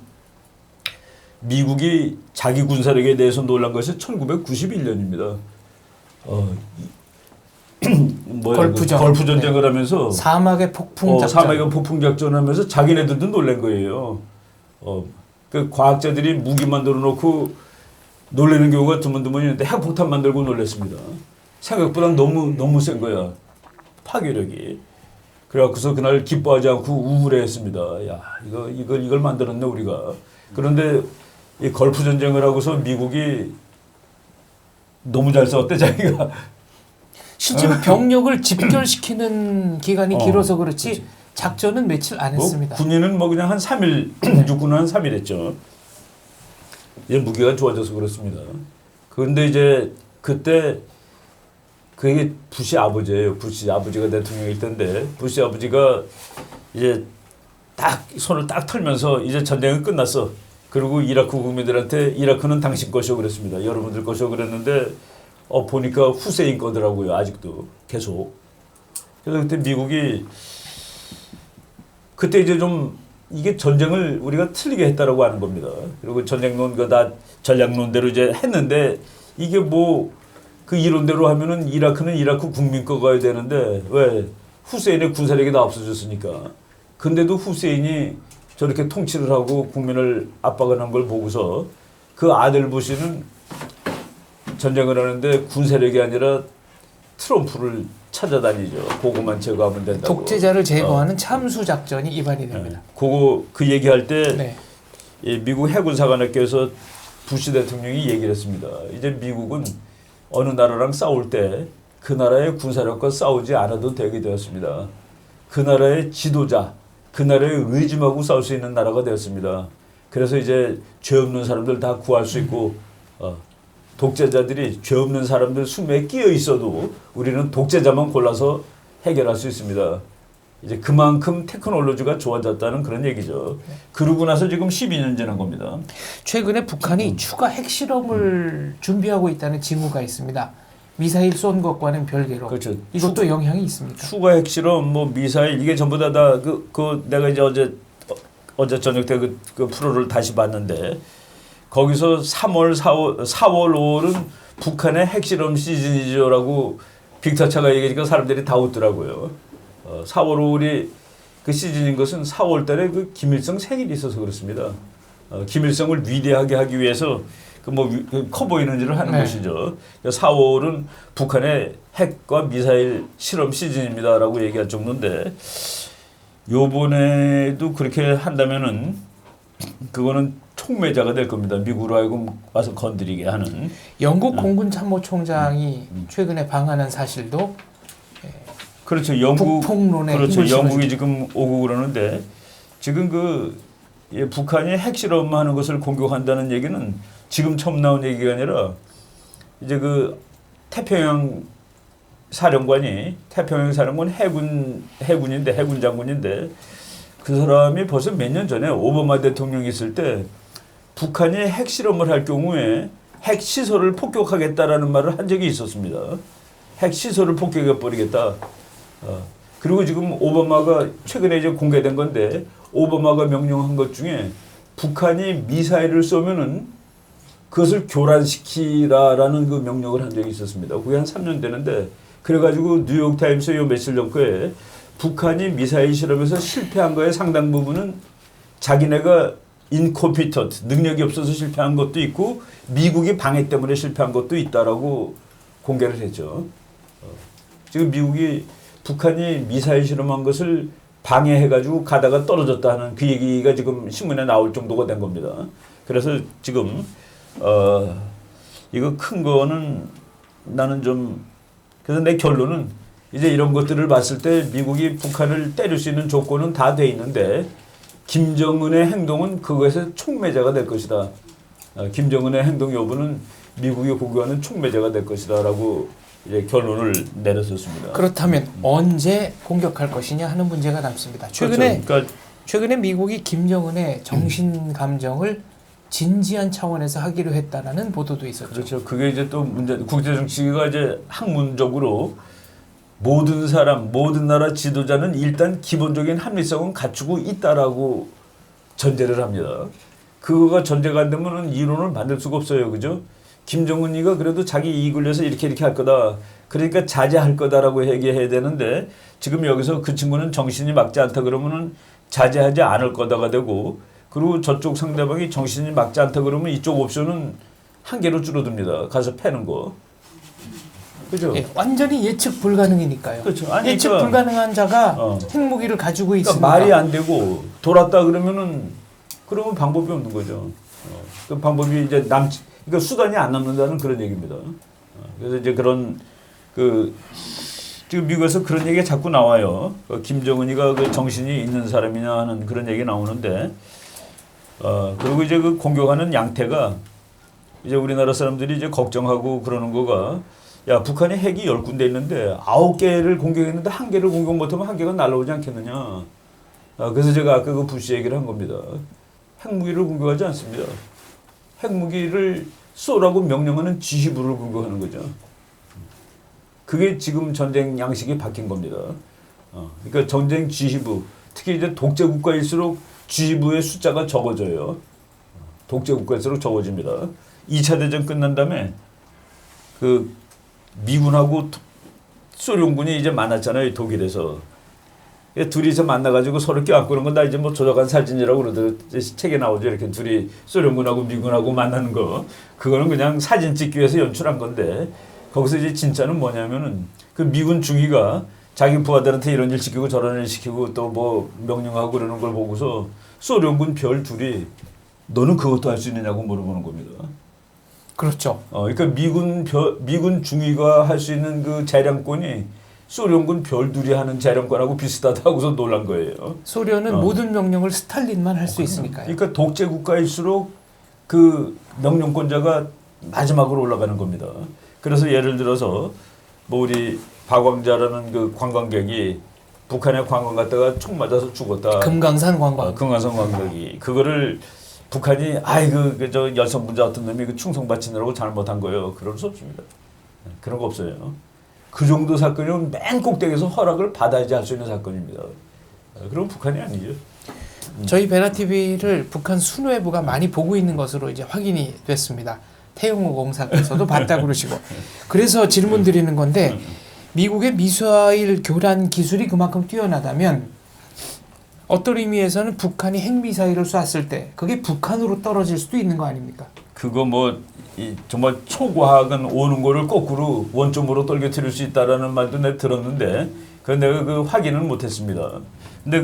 미국이 자기 군사력에 대해서 놀란 것이 1991년입니다. 걸프 전쟁을 하면서 사막의 폭풍 작전. 사막의 폭풍 작전을 하면서 자기네들도 놀란 거예요. 그 과학자들이 무기 만들어 놓고 놀라는 경우가 드문드문 있는데 핵폭탄 만들고 놀랐습니다. 생각보다 너무 센 거야. 파괴력이. 그래갖고서 그날 기뻐하지 않고 우울해했습니다. 야, 이걸 만들었네 우리가. 그런데 이 걸프 전쟁을 하고서 미국이 너무 잘 싸웠대 자기가. 실제로 병력을 집결시키는 기간이 길어서 그렇지 작전은 며칠 안 했습니다. 군인은 그냥 한 3일, 육군은 한 3일 했죠. 이제 무기가 좋아져서 그렇습니다. 그런데 이제 그때 그게 부시 아버지예요. 부시 아버지가 대통령일 텐데 부시 아버지가 이제 딱 손을 딱 털면서 이제 전쟁은 끝났어. 그리고 이라크 국민들한테 이라크는 당신 것이오 그랬습니다. 여러분들 것이오 그랬는데 보니까 후세인 거더라고요. 아직도 계속. 그래서 그때 미국이 그때 이제 좀 이게 전쟁을 우리가 틀리게 했다라고 하는 겁니다. 그리고 전쟁론 다 전략론대로 이제 했는데 이게 그 이론대로 하면은 이라크는 이라크 국민 거 가야 되는데 왜 후세인의 군사력이 다 없어졌으니까. 근데도 후세인이 저렇게 통치를 하고 국민을 압박하는 걸 보고서 그 아들 부시는 전쟁을 하는데 군사력이 아니라 트럼프를 찾아다니죠. 그거만 제거하면 된다고. 독재자를 제거하는 참수 작전이 입안이 됩니다. 그 얘기할 때 미국 해군사관학교에서 부시 대통령이 얘기를 했습니다. 이제 미국은 어느 나라랑 싸울 때 그 나라의 군사력과 싸우지 않아도 되게 되었습니다. 그 나라의 지도자, 그 나라의 레짐하고 싸울 수 있는 나라가 되었습니다. 그래서 이제 죄 없는 사람들 다 구할 수 있고 독재자들이 죄 없는 사람들 수매에 끼어 있어도 우리는 독재자만 골라서 해결할 수 있습니다. 이제 그만큼 테크놀로지가 좋아졌다는 그런 얘기죠. 그러고 나서 지금 12년 지난 겁니다. 최근에 북한이 추가 핵실험을 준비하고 있다는 징후가 있습니다. 미사일 쏜 것과는 별개로. 그렇죠. 이것도 영향이 있습니까? 추가 핵실험, 미사일 이게 전부 다 내가 이제 어제 저녁 때 그 프로를 다시 봤는데 거기서 3월, 4월, 5월은 북한의 핵실험 시즌이죠라고 빅터차가 얘기하니까 사람들이 다 웃더라고요. 4월, 5월이 그 시즌인 것은 4월 달에 그 김일성 생일이 있어서 그렇습니다. 김일성을 위대하게 하기 위해서 커 보이는 일을 하는 것이죠. 4월은 북한의 핵과 미사일 실험 시즌입니다라고 얘기할 정도인데 요번에도 그렇게 한다면은 그거는 촉매자가 될 겁니다. 미국으로 하여금 와서 건드리게 하는. 영국 공군 참모총장이 최근에 방한한 사실도 그렇죠. 영국 북폭론에 그렇죠. 영국이 지금 오고 그러는데 지금 북한이 핵실험하는 것을 공격한다는 얘기는 지금 처음 나온 얘기가 아니라 이제 태평양 사령관 해군 장군인데 그 사람이 벌써 몇 년 전에 오바마 대통령이 있을 때 북한이 핵실험을 할 경우에 핵시설을 폭격하겠다라는 말을 한 적이 있었습니다. 핵시설을 폭격해버리겠다. 그리고 지금 오바마가 최근에 이제 공개된 건데 오바마가 명령한 것 중에 북한이 미사일을 쏘면은 그것을 교란시키라라는 그 명령을 한 적이 있었습니다. 그게 한 3년 되는데 그래가지고 뉴욕타임스 요 며칠 전에 북한이 미사일 실험에서 실패한 거에 상당 부분은 자기네가 incompetent, 능력이 없어서 실패한 것도 있고 미국이 방해 때문에 실패한 것도 있다라고 공개를 했죠. 지금 미국이 북한이 미사일 실험한 것을 방해해가지고 가다가 떨어졌다 하는 그 얘기가 지금 신문에 나올 정도가 된 겁니다. 그래서 지금 이거 큰 거는 나는 좀 그래서 내 결론은 이제 이런 것들을 봤을 때 미국이 북한을 때릴 수 있는 조건은 다 돼 있는데 김정은의 행동은 그것의 촉매자가 될 것이다. 김정은의 행동 여부는 미국이 고려하는 촉매자가 될 것이다라고 이제 결론을 내렸었습니다. 그렇다면 언제 공격할 것이냐 하는 문제가 남습니다. 최근에 그렇죠. 최근에 미국이 김정은의 정신 감정을 진지한 차원에서 하기로 했다라는 보도도 있었죠. 그렇죠. 그게 이제 또 문제, 국제 정치가 이제 학문적으로 모든 사람, 모든 나라 지도자는 일단 기본적인 합리성은 갖추고 있다라고 전제를 합니다. 그거가 전제가 안 되면은 이론을 만들 수가 없어요. 그죠? 김정은이가 그래도 자기 이익을 위해서 이렇게 할 거다. 그러니까 자제할 거다라고 얘기해야 되는데 지금 여기서 그 친구는 정신이 맞지 않다 그러면은 자제하지 않을 거다가 되고 그리고 저쪽 상대방이 정신이 맞지 않다 그러면 이쪽 옵션은 한 개로 줄어듭니다. 가서 패는 거. 그죠? 예, 완전히 예측 불가능이니까요. 그렇죠. 아니, 예측 그러니까, 불가능한 자가 핵무기를 가지고 있으니까 말이 안 되고 돌았다 그러면은 그러면 방법이 없는 거죠. 그 방법이 이제 그러니까 수단이 안 남는다는 그런 얘기입니다. 그래서 이제 그런 지금 미국에서 그런 얘기가 자꾸 나와요. 김정은이가 그 정신이 있는 사람이냐 하는 그런 얘기 나오는데 그리고 이제 그 공격하는 양태가 이제 우리나라 사람들이 이제 걱정하고 그러는 거가 야, 북한이 핵이 10군데 있는데 9개를 공격했는데 1개를 공격 못하면 1개가 날아오지 않겠느냐. 그래서 제가 아까 그 부시 얘기를 한 겁니다. 핵무기를 공격하지 않습니다. 핵무기를 쏘라고 명령하는 지휘부를 공격하는 거죠. 그게 지금 전쟁 양식이 바뀐 겁니다. 그러니까 전쟁 지휘부, 특히 이제 독재 국가일수록 지휘부의 숫자가 적어져요. 독재 국가일수록 적어집니다. 2차 대전 끝난 다음에 그 미군하고 소련군이 이제 만났잖아요. 독일에서. 둘이서 만나가지고 서로 껴안고 그런 건 나 이제 뭐 조작한 사진이라고 그러더라고요. 책에 나오죠. 이렇게 둘이 소련군하고 미군하고 만나는 거. 그거는 그냥 사진 찍기 위해서 연출한 건데 거기서 이제 진짜는 뭐냐면은 그 미군 중위가 자기 부하들한테 이런 일 시키고 저런 일 시키고 또 뭐 명령하고 그러는 걸 보고서 소련군 별 둘이 너는 그것도 할 수 있느냐고 물어보는 겁니다. 그렇죠. 그러니까 미군 중위가 할 수 있는 그 재량권이 소련군 별둘이 하는 재량권하고 비슷하다고서 놀란 거예요. 소련은 모든 명령을 스탈린만 할 수 있으니까요. 그러니까 독재 국가일수록 그 명령권자가 마지막으로 올라가는 겁니다. 그래서 예를 들어서 뭐 우리 박왕자라는 그 관광객이 북한에 관광 갔다가 총 맞아서 죽었다. 금강산 관광. 금강산 관광객이 그거를 북한이 저 여성분자 같은 놈이 그 충성 바치느라고 잘못한 거예요. 그럴 수 없습니다. 그런 거 없어요. 그 정도 사건이면 맨 꼭대기에서 허락을 받아야지 할 수 있는 사건입니다. 그럼 북한이 아니죠. 저희 베라TV를 북한 수뇌부가 많이 보고 있는 것으로 이제 확인이 됐습니다. 태용호 공사께서도 봤다고 그러시고. 그래서 질문 드리는 건데 미국의 미사일 교란 기술이 그만큼 뛰어나다면 어떤 의미에서는 북한이 핵미사일을 쐈을 때 그게 북한으로 떨어질 수도 있는 거 아닙니까? 그거 정말 초과학은 오는 거를 거꾸로 원점으로 떨겨뜨릴 수 있다라는 말도 내가 들었는데 그건 내가 그 확인은 못했습니다. 근데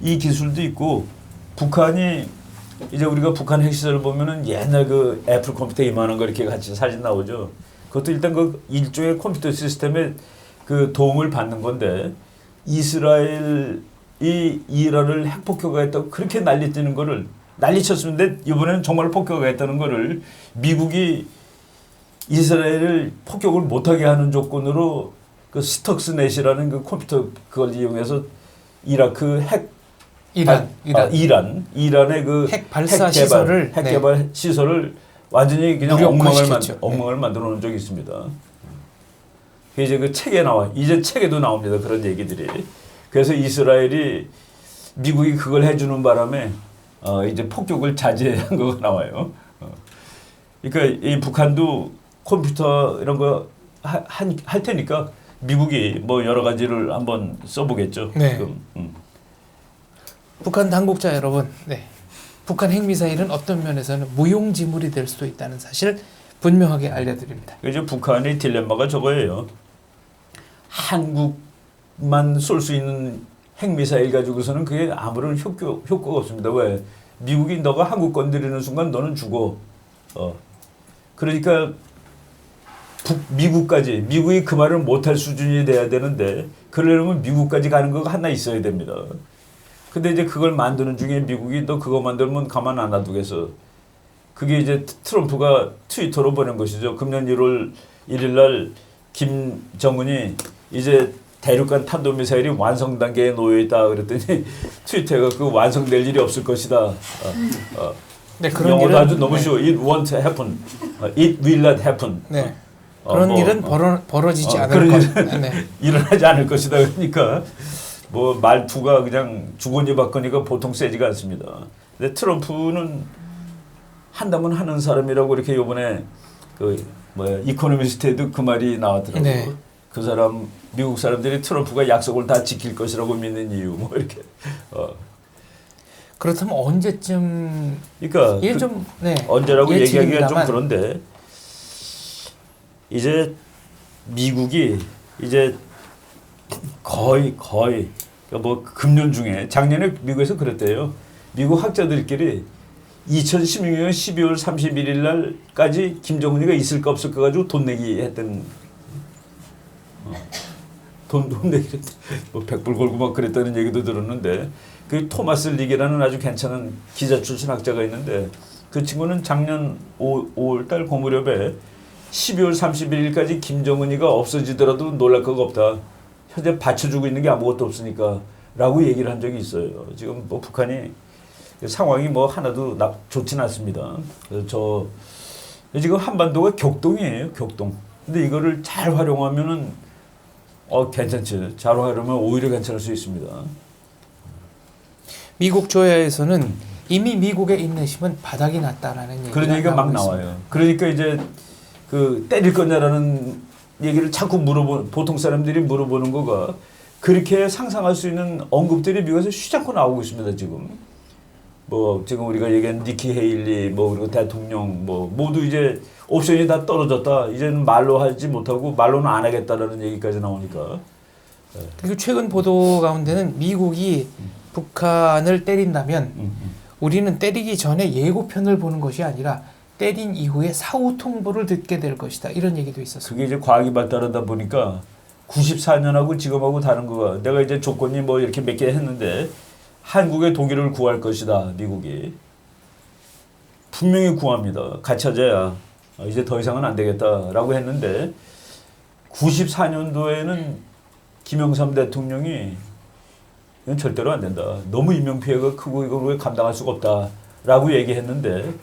이 기술도 있고 북한이 이제 우리가 북한 핵시설을 보면은 옛날 그 애플 컴퓨터 이만한 거 이렇게 같이 사진 나오죠. 그것도 일단 그 일종의 컴퓨터 시스템의 그 도움을 받는 건데 이스라엘이 이란을 핵 폭격했다고 그렇게 난리치는 거를 난리쳤는데 이번에는 정말 폭격했다는 거를 미국이 이스라엘을 폭격을 못하게 하는 조건으로 그 스톡스넷이라는 그 컴퓨터 그걸 이용해서 이라크 핵 이란의 그 핵 발사 시설을 핵 개발 시설을 완전히 그냥 무력화시켰죠. 엉망을 만들어 놓은 적이 있습니다. 그게 이제 그 책에 나와. 이제 책에도 나옵니다. 그런 얘기들이. 그래서 이스라엘이 미국이 그걸 해주는 바람에 이제 폭격을 자제한 거가 나와요. 그러니까 이 북한도 컴퓨터 이런 거 할 테니까 미국이 뭐 여러 가지를 한번 써보겠죠. 네. 지금. 북한 당국자 여러분, 네. 북한 핵미사일은 어떤 면에서는 무용지물이 될 수도 있다는 사실 분명하게 알려드립니다. 이제 북한의 딜레마가 저거예요. 한국만 쏠 수 있는 핵미사일 가지고서는 그게 아무런 효과가 없습니다. 왜? 미국이 너가 한국 건드리는 순간 너는 죽어. 그러니까 미국이 그 말을 못할 수준이 돼야 되는데 그러려면 미국까지 가는 거가 하나 있어야 됩니다. 근데 이제 그걸 만드는 중에 미국이 너 그거 만들면 가만 안 놔두겠어. 그게 이제 트럼프가 트위터로 보낸 것이죠. 금년 1월 1일 날 김정은이 이제 대륙간 탄도미사일이 완성 단계에 놓여 있다 그랬더니 트위터가 그 완성될 일이 없을 것이다. 네, 그런 영어도 일은 아주 너무 쉬워. It won't happen. It will not happen. 네. 그런 일은 벌어지지 않을 그런 것. 일은 네. 일어나지 않을 것이다. 그러니까 뭐 말투가 그냥 주거니 받거니가 보통 세지가 않습니다. 근데 트럼프는 한다면 하는 사람이라고 이렇게 이번에 그 이코노미스트에도 그 말이 나왔더라고요. 네. 그 사람 미국 사람들이 트럼프가 약속을 다 지킬 것이라고 믿는 이유 뭐 이렇게. 그렇다면 언제쯤 그러니까 이게 좀 언제라고 얘기하기가 좀 예측입니다만. 그런데 이제 미국이 이제 거의 그러니까 뭐 금년 중에 작년에 미국에서 그랬대요. 미국 학자들끼리 2016년 12월 31일 날까지 김정은이가 있을까 없을까 가지고 돈 내기 했던 돈 내기 했던 뭐 100불 걸고 막 그랬다는 얘기도 들었는데 그 토마스 리기라는 아주 괜찮은 기자 출신 학자가 있는데 그 친구는 작년 5월 달 그 무렵에 12월 31일까지 김정은이가 없어지더라도 놀랄 거가 없다. 현재 받쳐주고 있는 게 아무것도 없으니까 라고 얘기를 한 적이 있어요. 지금 뭐 북한이 상황이 뭐 하나도 좋지는 않습니다. 그래서 지금 한반도가 격동이에요. 격동. 근데 이거를 잘 활용하면은 괜찮지. 잘 활용하면 오히려 괜찮을 수 있습니다. 미국 조야에서는 이미 미국의 인내심은 바닥이 났다라는 얘기가 그런 얘기가 막 나오고 나와요. 있습니다. 그러니까 이제 그 때릴 거냐라는 얘기를 자꾸 보통 사람들이 물어보는 거가 그렇게 상상할 수 있는 언급들이 미국에서 쉬자꾸 나오고 있습니다. 지금 뭐 지금 우리가 얘기한 니키 헤일리 뭐 그리고 대통령 뭐 모두 이제 옵션이 다 떨어졌다. 이제는 말로 하지 못하고 말로는 안 하겠다라는 얘기까지 나오니까. 그리고 최근 보도 가운데는 미국이 북한을 때린다면 우리는 때리기 전에 예고편을 보는 것이 아니라 때린 이후에 사후 통보를 듣게 될 것이다. 이런 얘기도 있었습니다. 그게 이제 과학이 발달하다 보니까 94년하고 지금하고 다른 거가 내가 이제 조건이 뭐 이렇게 몇 개 했는데 한국의 독일을 구할 것이다. 미국이. 분명히 구합니다. 같이 하자야. 이제 더 이상은 안 되겠다라고 했는데 94년도에는 김영삼 대통령이 이건 절대로 안 된다. 너무 인명피해가 크고 이걸 감당할 수가 없다라고 얘기했는데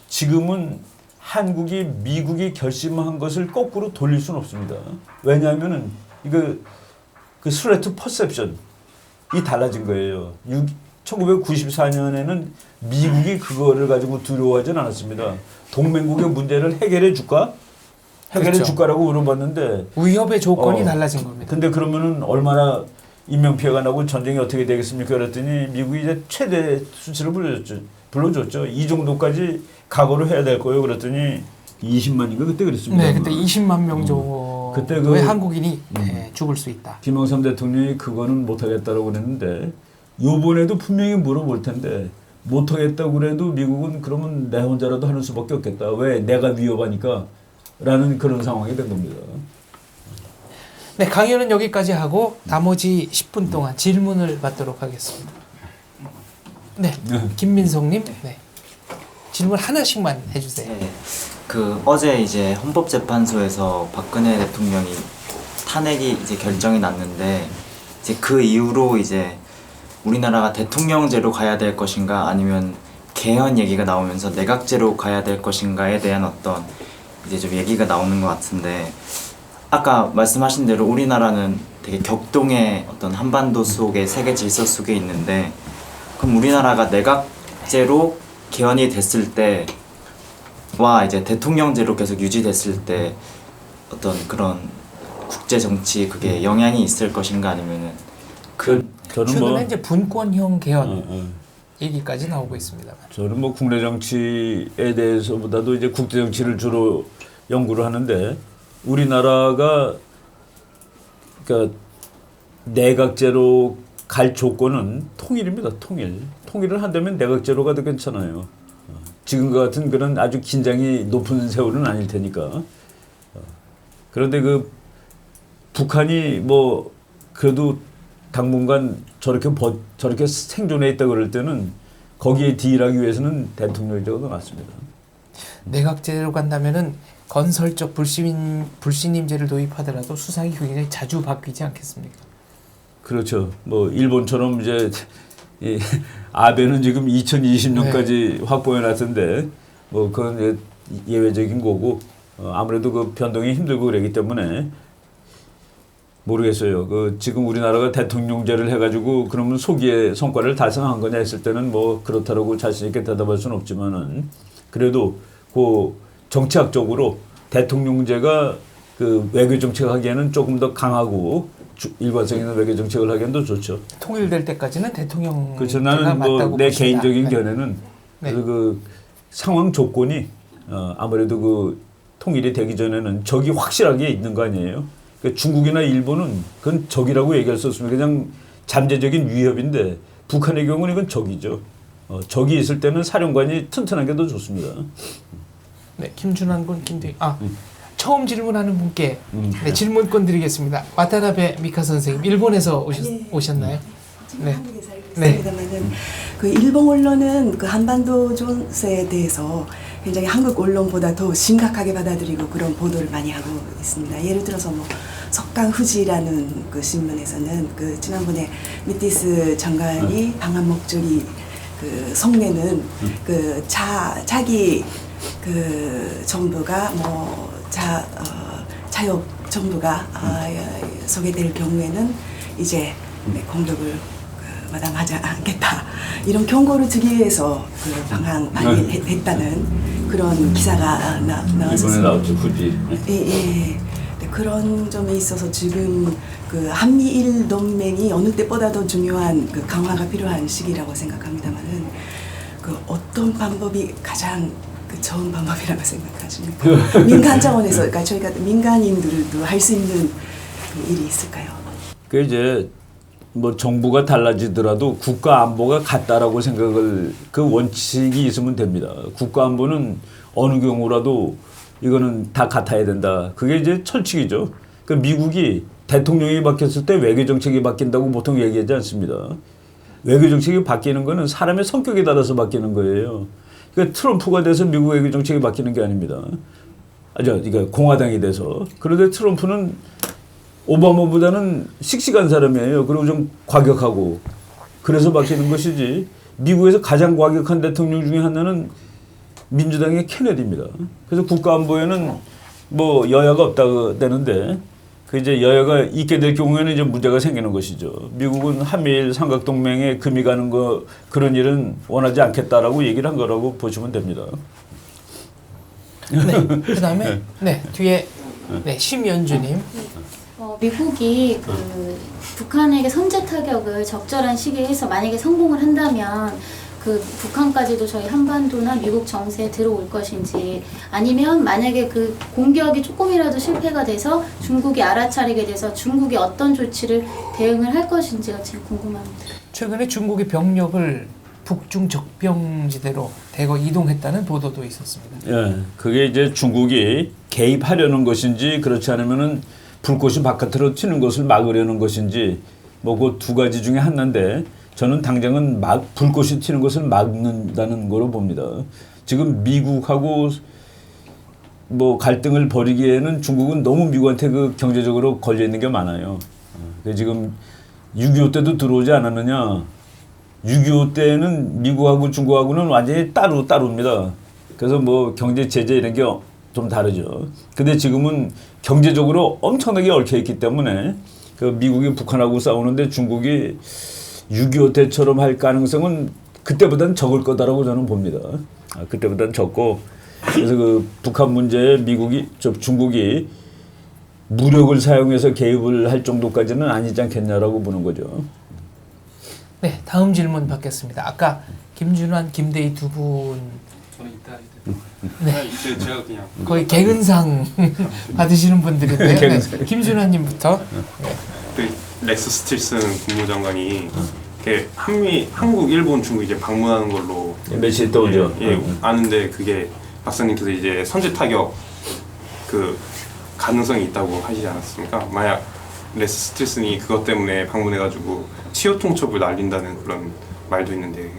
지금은 한국이 미국이 결심한 것을 거꾸로 돌릴 수는 없습니다. 왜냐하면은 이거 그 스레트 퍼셉션이 달라진 거예요. 1994년에는 미국이 그거를 가지고 두려워하진 않았습니다. 동맹국의 문제를 해결해 줄까? 해결해 그렇죠. 줄까라고 물어봤는데 위협의 조건이 달라진 겁니다. 근데 그러면은 얼마나 인명피해가 나고 전쟁이 어떻게 되겠습니까? 그랬더니 미국이 이제 최대 수치를 불러줬죠. 이 정도까지 각오를 해야 될 거예요. 그랬더니 20만인가 그때 그랬습니다. 네, 그때 20만 명 그때 정도의 한국인이 죽을 수 있다. 김영삼 대통령이 그거는 못하겠다라고 그랬는데 요번에도 분명히 물어볼 텐데 못하겠다고 그래도 미국은 그러면 내 혼자라도 하는 수밖에 없겠다. 왜? 내가 위협하니까 라는 그런 상황이 된 겁니다. 네, 강연은 여기까지 하고 나머지 10분 동안 질문을 받도록 하겠습니다. 네, 김민성님, 네. 질문 하나씩만 해주세요. 네, 그 어제 이제 헌법재판소에서 박근혜 대통령이 탄핵이 이제 결정이 났는데 이제 그 이후로 이제 우리나라가 대통령제로 가야 될 것인가 아니면 개헌 얘기가 나오면서 내각제로 가야 될 것인가에 대한 어떤 이제 좀 얘기가 나오는 것 같은데 아까 말씀하신 대로 우리나라는 되게 격동의 어떤 한반도 속의 세계 질서 속에 있는데 그럼 우리나라가 내각제로 개헌이 됐을 때와 이제 대통령제로 계속 유지됐을 때 어떤 그런 국제 정치 그게 영향이 있을 것인가 아니면은 저는 최근에 뭐 이제 분권형 개헌 얘기까지 나오고 있습니다. 저는 뭐 국내 정치에 대해서보다도 이제 국제 정치를 주로 연구를 하는데 우리나라가 그러니까 내각제로 갈 조건은 통일입니다. 통일을 한다면 내각제로 가도 괜찮아요. 지금과 같은 그런 아주 긴장이 높은 세월은 아닐 테니까. 그런데 그 북한이 뭐 그래도 당분간 저렇게 생존해 있다 그럴 때는 거기에 딜하기 위해서는 대통령제가 더 낫습니다. 내각제로 간다면은 건설적 불신임제를 도입하더라도 수상이 굉장히 자주 바뀌지 않겠습니까? 그렇죠. 뭐 일본처럼 이제 이 아베는 지금 2020년까지 확보해 놨던데 뭐 그건 이제 예외적인 거고 아무래도 그 변동이 힘들고 그러기 때문에 모르겠어요. 그 지금 우리나라가 대통령제를 해가지고 그러면 소기의 성과를 달성한 거냐 했을 때는 뭐 그렇다라고 자신 있게 대답할 수는 없지만은 그래도 그 정치학적으로 대통령제가 그 외교 정책하기에는 조금 더 강하고 일관성 있는 외교 정책을 하기에는 더 좋죠. 통일될 때까지는 대통령 그렇죠. 나는 뭐 내 개인적인 견해는 네. 그 상황 조건이 아무래도 그 통일이 되기 전에는 적이 확실하게 있는 거 아니에요. 그러니까 중국이나 일본은 그건 적이라고 얘기할 수 없습니다. 그냥 잠재적인 위협인데 북한의 경우는 이건 적이죠. 적이 있을 때는 사령관이 튼튼한 게 더 좋습니다. 네, 김준환 군, 처음 질문하는 분께 네, 질문권 드리겠습니다. 와타나베 미카 선생님, 일본에서 오셨나요? 지금 네. 한국에 살고 있습니다만은 그 일본 언론은 그 한반도情勢에 대해서 굉장히 한국 언론보다 더 심각하게 받아들이고 그런 보도를 많이 하고 있습니다. 예를 들어서 뭐 석강후지라는 그 신문에서는 그 지난번에 미티스 장관이 방한 목적이 그 성내는 그 자기 그 정부가 뭐 자역 정부가 소개될 경우에는 이제 공격을 마땅하지 않겠다 이런 경고를 주기 위해서 그 방한했다는 그런 기사가 나왔었습니다. 이번에 나왔죠, 굳이. 예. 그런 점에 있어서 지금 그 한미일 동맹이 어느 때보다 더 중요한 그 강화가 필요한 시기라고 생각합니다만은 그 어떤 방법이 가장 그 좋은 방법이라고 생각하십니까? 민간 차원에서 그러니까 저희가 민간인들도 할 수 있는 그 일이 있을까요? 그 이제 뭐 정부가 달라지더라도 국가 안보가 같다라고 생각을 그 원칙이 있으면 됩니다. 국가 안보는 어느 경우라도 이거는 다 같아야 된다. 그게 이제 철칙이죠. 그 미국이 대통령이 바뀌었을 때 외교 정책이 바뀐다고 보통 얘기하지 않습니다. 외교 정책이 바뀌는 거는 사람의 성격에 따라서 바뀌는 거예요. 그러니까 트럼프가 돼서 미국 외교 정책이 바뀌는 게 아닙니다. 그러니까 공화당이 돼서. 그런데 트럼프는 오바마보다는 씩씩한 사람이에요. 그리고 좀 과격하고. 그래서 바뀌는 것이지. 미국에서 가장 과격한 대통령 중에 하나는 민주당의 케네디입니다. 그래서 국가안보에는 뭐 여야가 없다고 되는데 그 이제 여야가 있게 될 경우에는 이제 문제가 생기는 것이죠. 미국은 한미일 삼각동맹에 금이 가는 거 그런 일은 원하지 않겠다라고 얘기를 한 거라고 보시면 됩니다. 네, 그다음에 뒤에 심연주님. 미국이 북한에게 선제 타격을 적절한 시기에 해서 만약에 성공을 한다면 그 북한까지도 저희 한반도나 미국 정세에 들어올 것인지 아니면 만약에 그 공격이 조금이라도 실패가 돼서 중국이 알아차리게 돼서 중국이 어떤 조치를 대응을 할 것인지가 제일 궁금합니다. 최근에 중국이 병력을 북중 적병지대로 대거 이동했다는 보도도 있었습니다. 예, 그게 이제 중국이 개입하려는 것인지 그렇지 않으면은 불꽃이 바깥으로 튀는 것을 막으려는 것인지 뭐 그 두 가지 중에 하나인데 저는 당장은 불꽃이 튀는 것을 막는다는 거로 봅니다. 지금 미국하고 뭐 갈등을 벌이기에는 중국은 너무 미국한테 그 경제적으로 걸려 있는 게 많아요. 지금 6.25 때도 들어오지 않았느냐. 6.25 때는 미국하고 중국하고는 완전히 따로입니다. 그래서 뭐 경제 제재 이런 게 좀 다르죠. 근데 지금은 경제적으로 엄청나게 얽혀있기 때문에 그 미국이 북한하고 싸우는데 중국이 6.25 때처럼 할 가능성은 그때보다는 적을 거다라고 저는 봅니다. 그때보다는 적고, 그래서 그 북한 문제에 중국이 무력을 사용해서 개입을 할 정도까지는 아니지 않겠냐라고 보는 거죠. 네, 다음 질문 받겠습니다. 아까 김준환, 김대희 두 분 저는 이따 네. 이제 제가 그냥 거의 개근상 받으시는 분들인데요. 개근상. 네, 김준환님부터. 그 렉스 스틸슨 국무장관이 이렇게 한국, 일본, 중국 이제 방문하는 걸로 며칠 떠오죠. 아는데 그게 박사님께서 이제 선제 타격 그 가능성이 있다고 하시지 않았습니까? 만약 렉스 스틸슨이 그것 때문에 방문해가지고 치유 통첩을 날린다는 그런 말도 있는데.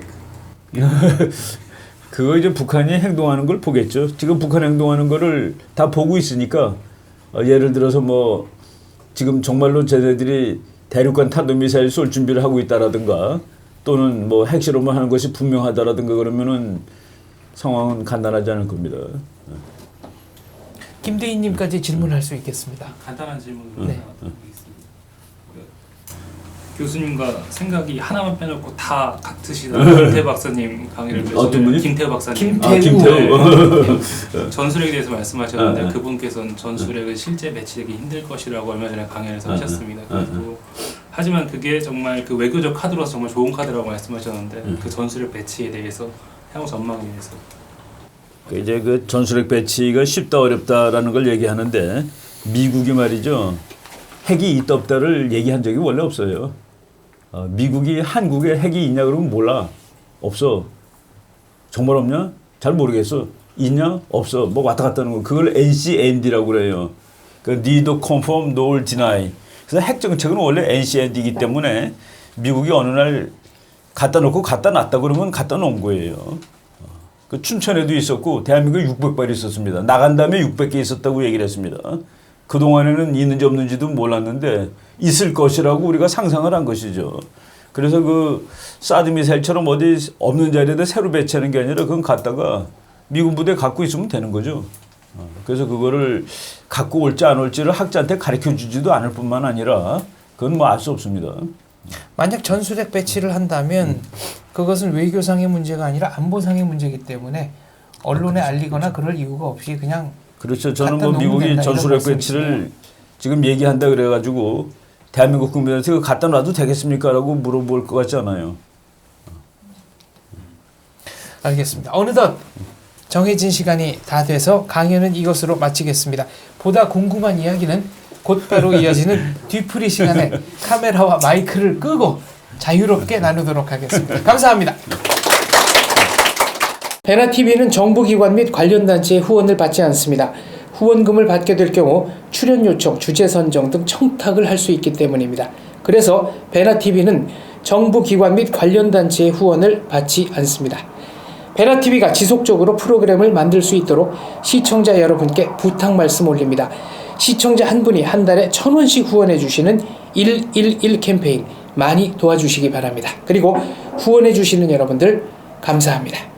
그거 이제 북한이 행동하는 걸 보겠죠. 지금 북한 행동하는 거를 다 보고 있으니까 예를 들어서 뭐 지금 정말로 쟤네들이 대륙간 탄도미사일 쏠 준비를 하고 있다라든가 또는 뭐 핵실험을 하는 것이 분명하다라든가 그러면은 상황은 간단하지 않을 겁니다. 김대희님까지 질문할 수 있겠습니다. 간단한 질문으로 네. 드리겠습니다. 교수님과 생각이 하나만 빼놓고 다 같으시다. 김태우 박사님 강의를 어떤 분이? 김태우 박사님. 김태우. 전술핵에 대해서 말씀하셨는데 아, 아. 그분께서는 전술핵은 실제 배치되기 힘들 것이라고 얼마 전에 강연에서 아, 하셨습니다. 아, 그리고 하지만 그게 정말 그 외교적 카드로서 정말 좋은 카드라고 말씀하셨는데 그 전술핵 배치에 대해서 향후 전망에 대해서. 이제 그 전술핵 배치가 쉽다 어렵다라는 걸 얘기하는데 미국이 말이죠. 핵이 있다 없다를 얘기한 적이 원래 없어요. 미국이 한국에 핵이 있냐 그러면 몰라. 없어. 정말 없냐? 잘 모르겠어. 있냐? 없어. 뭐 왔다 갔다 하는 거. 그걸 NCND라고 그래요. 그 Neither Confirm Nor Deny. 그래서 핵 정책은 원래 NCND이기 때문에 미국이 어느 날 갖다 놓고 갖다 놨다 그러면 갖다 놓은 거예요. 그 춘천에도 있었고 대한민국에 600발 있었습니다. 나간 다음에 600개 있었다고 얘기를 했습니다. 그동안에는 있는지 없는지도 몰랐는데 있을 것이라고 우리가 상상을 한 것이죠. 그래서 그 사드 미사일처럼 어디 없는 자리에다 새로 배치하는 게 아니라 그건 갖다가 미군 부대 갖고 있으면 되는 거죠. 그래서 그거를 갖고 올지 안 올지를 학자한테 가르쳐 주지도 않을 뿐만 아니라 그건 뭐 알 수 없습니다. 만약 전술핵 배치를 한다면 그것은 외교상의 문제가 아니라 안보상의 문제이기 때문에 언론에 알리거나 그럴 이유가 없이 그냥 그렇죠. 저는 갖다 뭐 놓으면 미국이 된다, 전술핵 이런 배치를 말씀이시네요. 지금 얘기한다 그래가지고 대한민국 국민한테 그거 갖다 놔도 되겠습니까라고 물어볼 것 같지 않아요. 알겠습니다. 어느덧 정해진 시간이 다 돼서 강연은 이것으로 마치겠습니다. 보다 궁금한 이야기는 곧바로 이어지는 뒤풀이 시간에 카메라와 마이크를 끄고 자유롭게 나누도록 하겠습니다. 감사합니다. 베나TV는 정부기관 및 관련 단체의 후원을 받지 않습니다. 후원금을 받게 될 경우 출연 요청, 주제 선정 등 청탁을 할 수 있기 때문입니다. 그래서 베나TV는 정부기관 및 관련 단체의 후원을 받지 않습니다. 베나TV가 지속적으로 프로그램을 만들 수 있도록 시청자 여러분께 부탁 말씀 올립니다. 시청자 한 분이 한 달에 1,000원씩 후원해 주시는 111 캠페인 많이 도와주시기 바랍니다. 그리고 후원해 주시는 여러분들 감사합니다.